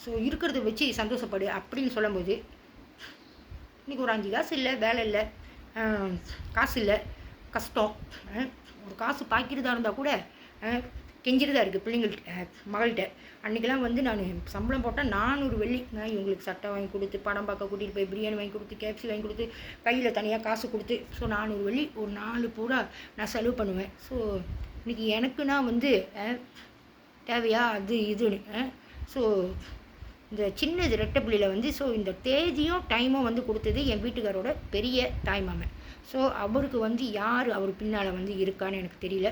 ஸோ இருக்கிறத வச்சு சந்தோஷப்படு அப்படின்னு சொல்லும்போது, இன்றைக்கி ஒரு 5 காசு இல்லை, வேலை இல்லை, காசு இல்லை, கஷ்டம். ஒரு காசு பாய்க்கிறதா இருந்தால் கூட கெஞ்சிட்டு தான் இருக்குது பிள்ளைங்கள்ட்ட, மகள்கிட்ட. அன்றைக்கெல்லாம் வந்து நான் சம்பளம் போட்டால் 400 வெள்ளி இவங்களுக்கு சட்டை வாங்கி கொடுத்து, படம் பார்க்க கூட்டிகிட்டு போய் பிரியாணி வாங்கி கொடுத்து, கேப்சி வாங்கி கொடுத்து, கையில் தனியாக காசு கொடுத்து, ஸோ 400 வெள்ளி ஒரு 4 பூரா நான் செலவு பண்ணுவேன். ஸோ இன்றைக்கி எனக்குன்னா வந்து தேவையா அது இதுன்னு. ஸோ இந்த சின்னது ரெட்டப்பிள்ளையில் வந்து ஸோ இந்த தேதியும் டைமும் வந்து கொடுத்தது என் வீட்டுக்காரோட பெரிய தாய்மாமன். ஸோ அவருக்கு வந்து யார் அவர் பின்னால் வந்து இருக்கான்னு எனக்கு தெரியல.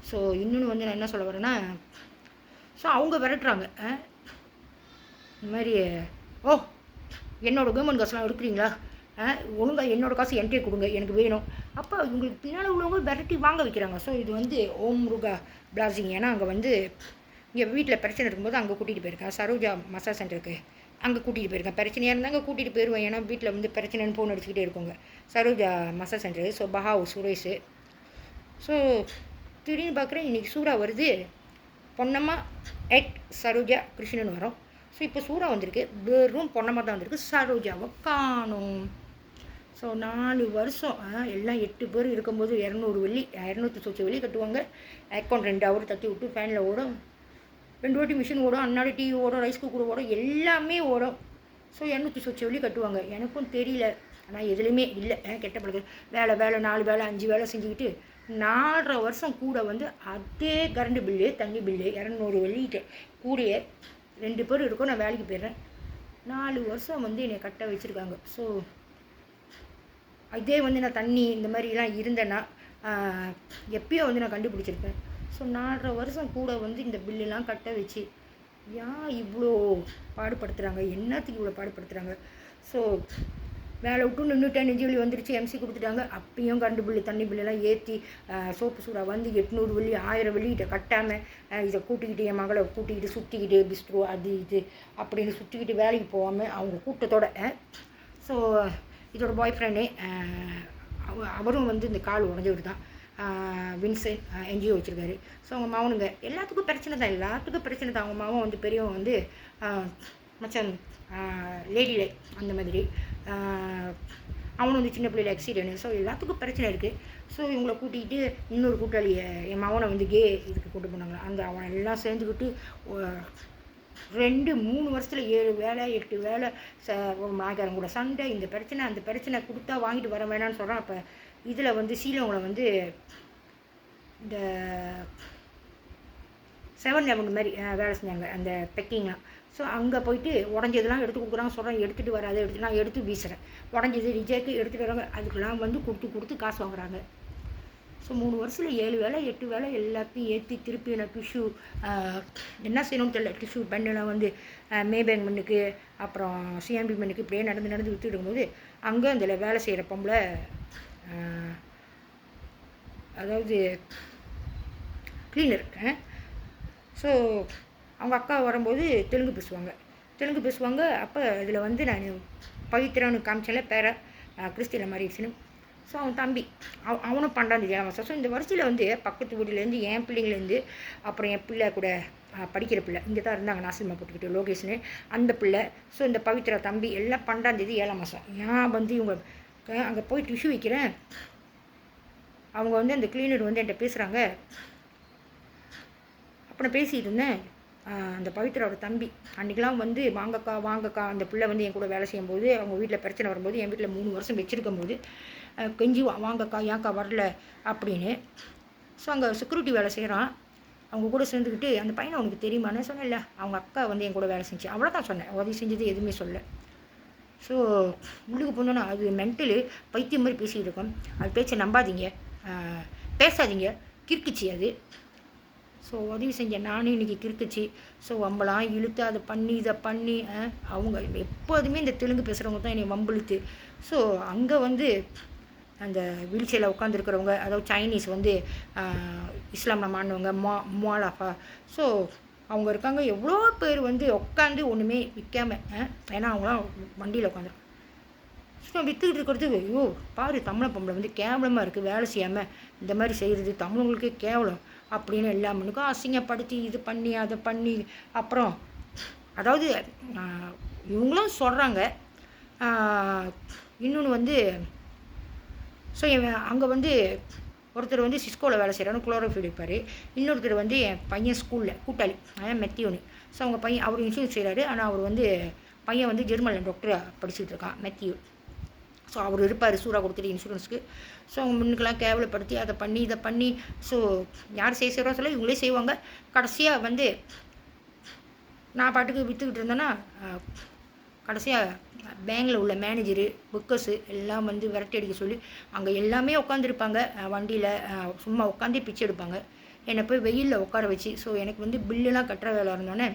ஸோ இன்னொன்று வந்து நான் என்ன சொல்ல வரேன்னா, ஸோ அவங்க விரட்டுறாங்க, இந்த மாதிரி என்னோடய கவர்மெண்ட் காசுலாம் எடுக்கிறீங்களா, ஒழுங்காக என்னோடய காசு என்கிட்டே கொடுங்க, எனக்கு வேணும். அப்போ இவங்களுக்கு பின்னால் உள்ளவங்க விரட்டி வாங்க வைக்கிறாங்க. ஸோ இது வந்து ஓம் முருகா பிளாசிங். ஏன்னா அங்கே வந்து இங்கே வீட்டில் பிரச்சனை இருக்கும்போது அங்கே கூட்டிகிட்டு போயிருக்கேன், சரோஜா மசாஜ் சென்டருக்கு அங்கே கூட்டிகிட்டு போயிருக்கேன். பிரச்சனையாக இருந்தால் அங்கே கூட்டிகிட்டு போயிடுவேன். ஏன்னா வீட்டில் வந்து பிரச்சனைன்னு ஃபோன் அடிச்சுக்கிட்டே இருக்குங்க, சரோஜா மசாஜ் சென்டரு. ஸோ பஹாவ் சுரேஷ். ஸோ திடீர்னு பார்க்குறேன் இன்றைக்கி சூறா வருது, பொன்னம்மா சரோஜா கிருஷ்ணன் வரும். ஸோ இப்போ சூறா வந்திருக்கு, வெறும் பொன்னம்மா தான் வந்திருக்கு, சரோஜாவை காணும். ஸோ 4 வருஷம் எல்லாம் 8 பேர் இருக்கும்போது 200 வெள்ளி 200 சொச்ச வெள்ளி கட்டுவாங்க. அக்கௌண்ட் 2 ஹவர் தட்டி விட்டு ஃபேனில் ஓடும், 2 வாட்டி மிஷின் ஓடும், அன்னாடி டிவி ஓடும், ரைஸ் குக்கர் ஓடும், எல்லாமே ஓடும். ஸோ 200 சொச்ச வெள்ளி கட்டுவாங்க. எனக்கும் தெரியல, ஆனால் எதுலேயுமே இல்லை கெட்ட பழக்கம். வேலை 4 வேலை 5 வேலை செஞ்சுக்கிட்டு 4.5 வருஷம் கூட வந்து அதே கரண்ட் பில்லு தண்ணி பில்லு 200 வெள்ளிட்டு கூடயே 2 பேர் இருக்கும். நான் வேலைக்கு போயிடுறேன். 4 வருஷம் வந்து என்னை கட்ட வச்சுருக்காங்க. ஸோ இதே வந்து நான் தண்ணி இந்த மாதிரிலாம் இருந்தேன்னா எப்பயோ வந்து நான் கண்டுபிடிச்சிருப்பேன். ஸோ 4.5 வருஷம் கூட வந்து இந்த பில்லுலாம் கட்ட வச்சு இவ்வளோ பாடுபடுத்துகிறாங்க, என்னத்துக்கு இவ்வளோ பாடுபடுத்துகிறாங்க. ஸோ வேலை விட்டு நின்றுட்டேன், நெஞ்சு வலி வந்துருச்சு, எம்சி கொடுத்துட்டாங்க. அப்பயும் கரண்ட் பில்லு தண்ணி பில்லுலாம் ஏற்றி சோப்பு சூடா வந்து 800 வெள்ளி 1000 வெள்ளிகிட்ட கட்டாமல் இதை கூட்டிக்கிட்டு என் மகளை கூட்டிக்கிட்டு சுற்றிக்கிட்டு பிஸ்ட்ரோ அது இது அப்படின்னு சுற்றிக்கிட்டு வேலைக்கு போகாமல் அவங்க கூட்டத்தோட. ஸோ இதோட பாய் ஃப்ரெண்டு அவரும் வந்து இந்த கால் உடஞ்சவர் தான், வின்சென்ட் என்ஜிஓ வச்சுருக்காரு. ஸோ அவங்க மாவனுங்க எல்லாத்துக்கும் பிரச்சனை தான், எல்லாத்துக்கும் பிரச்சனை தான். அவங்க மாவன் வந்து பெரியவன் வந்து மச்சான் லேடி லைக் அந்த மாதிரி, அவனும் வந்து சின்ன பிள்ளையில் ஆக்சிடென்ட். ஸோ எல்லாத்துக்கும் பிரச்சனை இருக்குது. ஸோ இவங்களை கூட்டிகிட்டு இன்னொரு கூட்டாளியை என் மாவனை வந்து இதுக்கு கூட்டு போனாங்க. அந்த அவனை எல்லாம் சேர்ந்துக்கிட்டு 2-3 வருஷத்தில் 7 வேலை 8 வேலை மாகாரம் கூட சண்டை, இந்த பிரச்சனை அந்த பிரச்சனை கொடுத்தா வாங்கிட்டு வர வேணான்னு சொல்கிறான். அப்போ இதில் வந்து சீலவங்களை வந்து இந்த 7-11 மாதிரி வேலை செஞ்சாங்க அந்த பெக்கிங்லாம். ஸோ அங்கே போயிட்டு உடஞ்சதெல்லாம் எடுத்து கொடுக்குறாங்க. சொல்கிறேன் எடுத்துகிட்டு வராது, நான் எடுத்து வீசுகிறேன். உடஞ்சது ரிஜெக்ட் எடுத்துகிட்டு வராங்க, அதுக்கெல்லாம் வந்து கொடுத்து காசு வாங்குறாங்க. ஸோ 3 வருஷத்தில் 7 வேலை 8 வேலை எல்லாத்தையும் ஏற்றி திருப்பி நான் டிஷ்யூ என்ன செய்யணும்னு தெரியல. டிஷ்யூ பெண்ணெல்லாம் வந்து மேபேங்க் மண்ணுக்கு அப்புறம் சிஎம்பி மண்ணுக்கு இப்படியே நடந்து விற்றுட்டு இருக்கும்போது அங்கே அதில் வேலை செய்கிற பொம்பளை, அதாவது கிளீனர். ஸோ அவங்க அக்கா வரும்போது தெலுங்கு பேசுவாங்க. அப்போ இதில் வந்து நான் பவித்ரான்னு காமிச்சல பேரை கிறிஸ்டின மாதிரி. ஸோ அவன் தம்பி அவனும் 12 வருஷம். ஸோ இந்த வருஷத்தில் வந்து பக்கத்து வீட்டிலேருந்து என் பிள்ளைங்கலேருந்து அப்புறம் என் பிள்ளை கூட படிக்கிற பிள்ளை இங்கே தான் இருந்தாங்க, நாசிமா போட்டுக்கிட்டு லோகேஷ்னு அந்த பிள்ளை. ஸோ இந்த பவித்ரா தம்பி எல்லாம் 12 7 மாதம். ஏன் வந்து இவங்க அங்கே போய் டிஷ்யூ வைக்கிறேன். அவங்க வந்து அந்த கிளீனர் வந்து என்கிட்ட பேசுகிறாங்க. அப்போ நான் பேசிகிட்டு இருந்தேன். அந்த பவித்ராவோட தம்பி அன்றைக்கெலாம் வந்து வாங்கக்கா அந்த பிள்ளை வந்து என் கூட வேலை செய்யும்போது அவங்க வீட்டில் பிரச்சனை வரும்போது என் வீட்டில் 3 வருஷம் வச்சுருக்கும் போது கெஞ்சி வாங்கக்கா ஏன்க்கா வரல அப்படின்னு. ஸோ அங்கே செக்யூரிட்டி வேலை செய்கிறான். அவங்க கூட சேர்ந்துக்கிட்டு அந்த பையனை அவனுக்கு தெரியுமான்னு சொன்னேன்ல, அவங்க அக்கா வந்து என் கூட வேலை செஞ்சு அவ்வளோதான் சொன்னேன், உதவி செஞ்சது எதுவுமே சொல்ல. ஸோ உள்ளுக்கு போனோன்னா அது மென்டலு பைத்தியம் மாதிரி பேசிகிட்டு இருக்கோம். அது பேச்சை நம்பாதீங்க, பேசாதீங்க, கிறுக்குச்சி அது. ஸோ உதவி செஞ்ச நானும் இன்றைக்கி கிறுக்குச்சு. ஸோ வம்பலாம் இழுத்து அதை பண்ணி இதை பண்ணி அவங்க எப்போதுமே இந்த தெலுங்கு பேசுகிறவங்க தான் என்னை வம்பிழுத்து. ஸோ அங்கே வந்து அந்த வீல்சேரில் உட்காந்துருக்கிறவங்க, அதாவது சைனீஸ் வந்து இஸ்லாமில் மாணவங்க முவாலாஃபா. ஸோ அவங்க இருக்காங்க. எவ்வளோ பேர் வந்து உட்காந்து ஒன்றுமே விற்காமல், ஏன்னா அவங்களாம் வண்டியில் உட்காந்துருக்காங்க. ஸோ விற்றுக்கிட்டு இருக்கிறது, ஐயோ பாரு தமிழை பொம்பளை வந்து கேவலமாக இருக்குது, வேலை செய்யாமல் இந்த மாதிரி செய்கிறது தமிழங்களுக்கே கேவலம் அப்படின்னு எல்லா முன்னுக்கும் அசிங்கப்படுத்தி இது பண்ணி அதை பண்ணி அப்புறம் அதாவது இவங்களும் சொல்கிறாங்க. இன்னொன்று வந்து ஸோ அங்கே வந்து ஒருத்தர் வந்து சிஸ்கோவில் வேலை செய்கிறாரு, குளோரோஃபில் இருப்பார். இன்னொருத்தர் வந்து என் பையன் ஸ்கூலில் கூட்டாளி, அதான் மெத்தியோனு. ஸோ அவங்க பையன் அவர் இன்சூரன்ஸ் செய்கிறாரு. ஆனால் அவர் வந்து பையன் வந்து ஜெர்மனில் டாக்டராக படிச்சுட்டு இருக்கான், மெத்தியூ. ஸோ அவர் இருப்பார் சூறா கொடுத்துட்டு இன்சூரன்ஸுக்கு. ஸோ அவங்க முன்னுக்கெல்லாம் கேவலப்படுத்தி அதை பண்ணி இதை பண்ணி ஸோ யார் செய்கிறோம் சொல்ல இவங்களே செய்வாங்க. கடைசியாக வந்து நான் பாட்டுக்கு விற்றுக்கிட்டு இருந்தேன்னா கடைசியாக பேங்கில் உள்ள மேனேஜரு புக்கர்ஸு எல்லாம் வந்து விரட்டி அடிக்க சொல்லி அங்கே எல்லாமே உட்காந்துருப்பாங்க வண்டியில் சும்மா உட்காந்தே பிச்சை எடுப்பாங்க. என்னை போய் வெயிலில் உட்கார வச்சு ஸோ எனக்கு வந்து பில்லுலாம் கட்டுற வேலை இருந்தோன்னே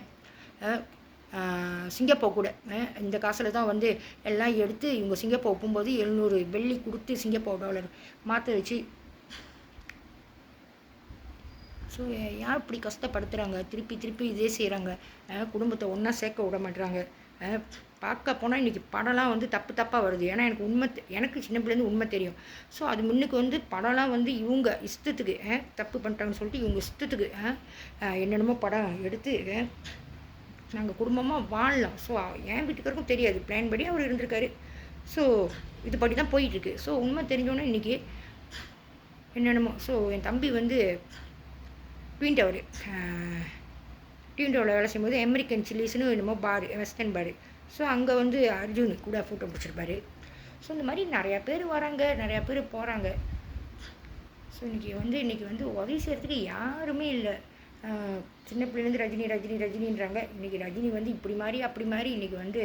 சிங்கப்பூர் கூட இந்த காசில் தான் வந்து எல்லாம் எடுத்து இவங்க சிங்கப்பூர் போகும்போது 700 வெள்ளி கொடுத்து சிங்கப்பூர் டாலர் மாற்ற வச்சு ஸோ யார் இப்படி கஷ்டப்படுத்துகிறாங்க, திருப்பி திருப்பி இதே செய்கிறாங்க. குடும்பத்தை ஒன்றா சேர்க்க விட மாட்டுறாங்க. பார்க்க போனால் இன்றைக்கி படம்லாம் வந்து தப்பு தப்பாக வருது. ஏன்னா எனக்கு சின்ன பிள்ளைலேருந்து உண்மை தெரியும். ஸோ அது முன்னுக்கு வந்து படம்லாம் வந்து இவங்க இஷ்டத்துக்கு தப்பு பண்ணிட்டாங்கன்னு சொல்லிட்டு இவங்க இஷ்டத்துக்கு என்னென்னமோ படம் எடுத்து நாங்கள் குடும்பமாக வாழலாம். ஸோ என் வீட்டுக்காருக்கும் தெரியாது, பிளான் படி அவர் இருந்திருக்காரு. ஸோ இது படி தான் போயிட்டுருக்கு. ஸோ உண்மை தெரிஞ்சோன்னே இன்றைக்கி என்னென்னமோ ஸோ என் தம்பி வந்து ட்வின் டவரில் வேலை செய்யும்போது அமெரிக்கன் சில்லிஸ்னு என்னமோ பாரு, வெஸ்டர்ன் பாரு. ஸோ அங்கே வந்து அர்ஜுன் கூட ஃபோட்டோ பிடிச்சிருப்பாரு. ஸோ இந்த மாதிரி நிறையா பேர் வராங்க, நிறையா பேர் போகிறாங்க. ஸோ இன்றைக்கி வந்து உதவி செய்கிறதுக்கு யாருமே இல்லை. சின்ன பிள்ளைலேருந்து ரஜினின்றாங்க. இன்றைக்கி ரஜினி வந்து இப்படி மாதிரி அப்படி மாதிரி இன்றைக்கி வந்து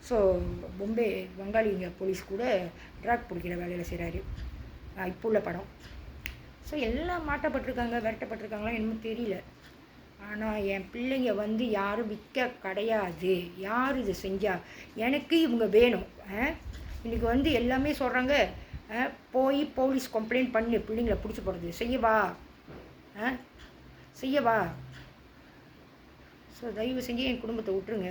ஸோ பொம்பே வங்காளிங்க போலீஸ் கூட ட்ராக் பிடிக்கிற வேலையில் செய்கிறாரு இப்போ உள்ள படம். ஸோ எல்லாம் மாட்டப்பட்டிருக்காங்க, விரட்டப்பட்டிருக்காங்களா என்னமோ தெரியல. ஆனால் என் பிள்ளைங்க வந்து யாரும் விற்க கிடையாது. யார் இது செஞ்சா எனக்கு இவங்க வேணும். இன்றைக்கி வந்து எல்லாமே சொல்கிறாங்க, போய் போலீஸ் கம்ப்ளைண்ட் பண்ணி பிள்ளைங்களை பிடிச்சி போடுறது செய்யவா. ஸோ தயவு செஞ்சு என் குடும்பத்தை விட்டுருங்க.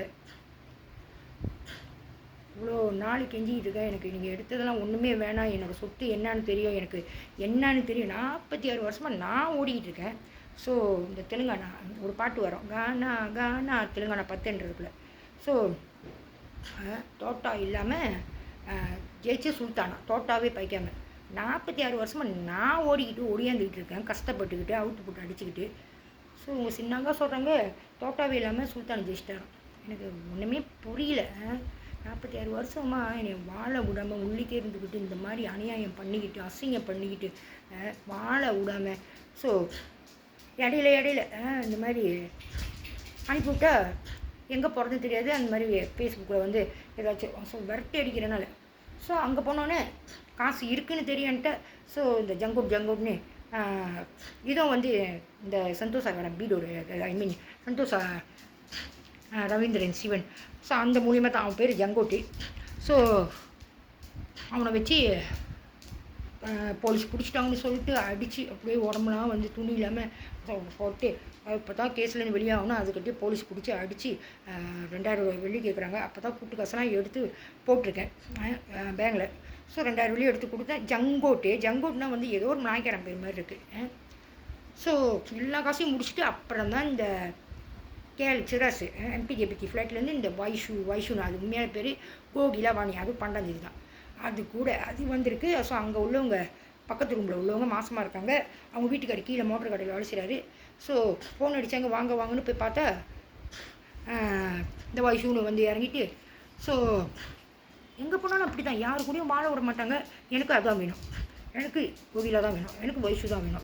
இவ்வளோ நாள் கெஞ்சிக்கிட்டு இருக்கேன். எனக்கு நீங்கள் எடுத்ததெல்லாம் ஒன்றுமே வேணாம். என்னோடய சொத்து என்னன்னு தெரியும், எனக்கு என்னன்னு தெரியும். 46 வருஷமாக நான் ஓடிக்கிட்டு இருக்கேன். ஸோ இந்த தெலுங்கானா ஒரு பாட்டு வரும், கானா கானா தெலுங்கானா 10 ஸோ தோட்டா இல்லாமல் ஜெயிச்சு சுல்தானா தோட்டாவே பைக்காமல் 46 வருஷமாக நான் ஓடியாந்துக்கிட்டு இருக்கேன், கஷ்டப்பட்டுக்கிட்டு அவுட்டு போட்டு அடிச்சுக்கிட்டு. ஸோ உங்கள் சின்னாங்க சொல்கிறாங்க தோட்டாவே இல்லாமல் சுல்தான் ஜெயிச்சிட்டாராம். எனக்கு ஒன்றுமே புரியல. 46 வருஷமாக என்னை வாழ விடாமல் உள்ளிக்கே இருந்துக்கிட்டு இந்த மாதிரி அநியாயம் பண்ணிக்கிட்டு அசிங்கம் பண்ணிக்கிட்டு வாழ விடாமல் ஸோ இடையில இந்த மாதிரி அனுப்பிவிட்டா எங்கே போகிறதுன்னு தெரியாது. அந்த மாதிரி ஃபேஸ்புக்கில் வந்து ஏதாச்சும் ஸோ விரட்டி அடிக்கிறனால ஸோ அங்கே போனோன்னே காசு இருக்குதுன்னு தெரியுன்ட்டு ஸோ இந்த ஜங்கோட்னு இதுவும் வந்து இந்த சந்தோஷா வேறு பீடோட சந்தோஷா ரவீந்திரன் சிவன். ஸோ அந்த மூலியமாக தான் அவன் பேர் ஜங்கோட்டி. ஸோ அவனை வச்சு போலீஸ் பிடிச்சிட்டாங்கன்னு சொல்லிட்டு அடித்து அப்படியே உடம்புலாம் வந்து துணி இல்லாமல் போட்டு இப்போ தான் கேஸ்லேருந்து வெளியாகணும். அதுக்கிட்டே போலீஸ் பிடிச்சி அடித்து 2000 வெள்ளி கேட்குறாங்க. அப்போ தான் கூட்டு காசெல்லாம் எடுத்து போட்டிருக்கேன் பேங்கில். ஸோ 2000 வெள்ளி எடுத்து கொடுத்தேன். ஜங்கோட்னா வந்து ஏதோ ஒரு நாய்க்காரன் பேர் மாதிரி இருக்குது. ஸோ எல்லா காசையும் முடிச்சுட்டு அப்புறம் தான் இந்த சிராசு எம்பிஜேபிக்கு ஃப்ளைட்லேருந்து இந்த வைஷுன்னு அது உண்மையான பேர் கோகிலா வாணி, அது 12ஆம் தேதி தான் அது கூட அது வந்திருக்கு. ஸோ அங்கே உள்ளவங்க பக்கத்து ரூமில் உள்ளவங்க மாசமாக இருக்காங்க. அவங்க வீட்டுக்காரி கீழே மோட்டர் கடையில் வேலை செய்கிறாரு. ஸோ ஃபோன் அடித்தாங்க வாங்கன்னு போய் பார்த்தா இந்த வைஷுன்னு வந்து இறங்கிட்டு ஸோ எங்கே போனாலும் அப்படி தான், யாரு கூடயும் வாழ விட மாட்டாங்க. எனக்கு அதான் வேணும், எனக்கு கோகிலா தான் வேணும், எனக்கு வைஷு தான் வேணும்.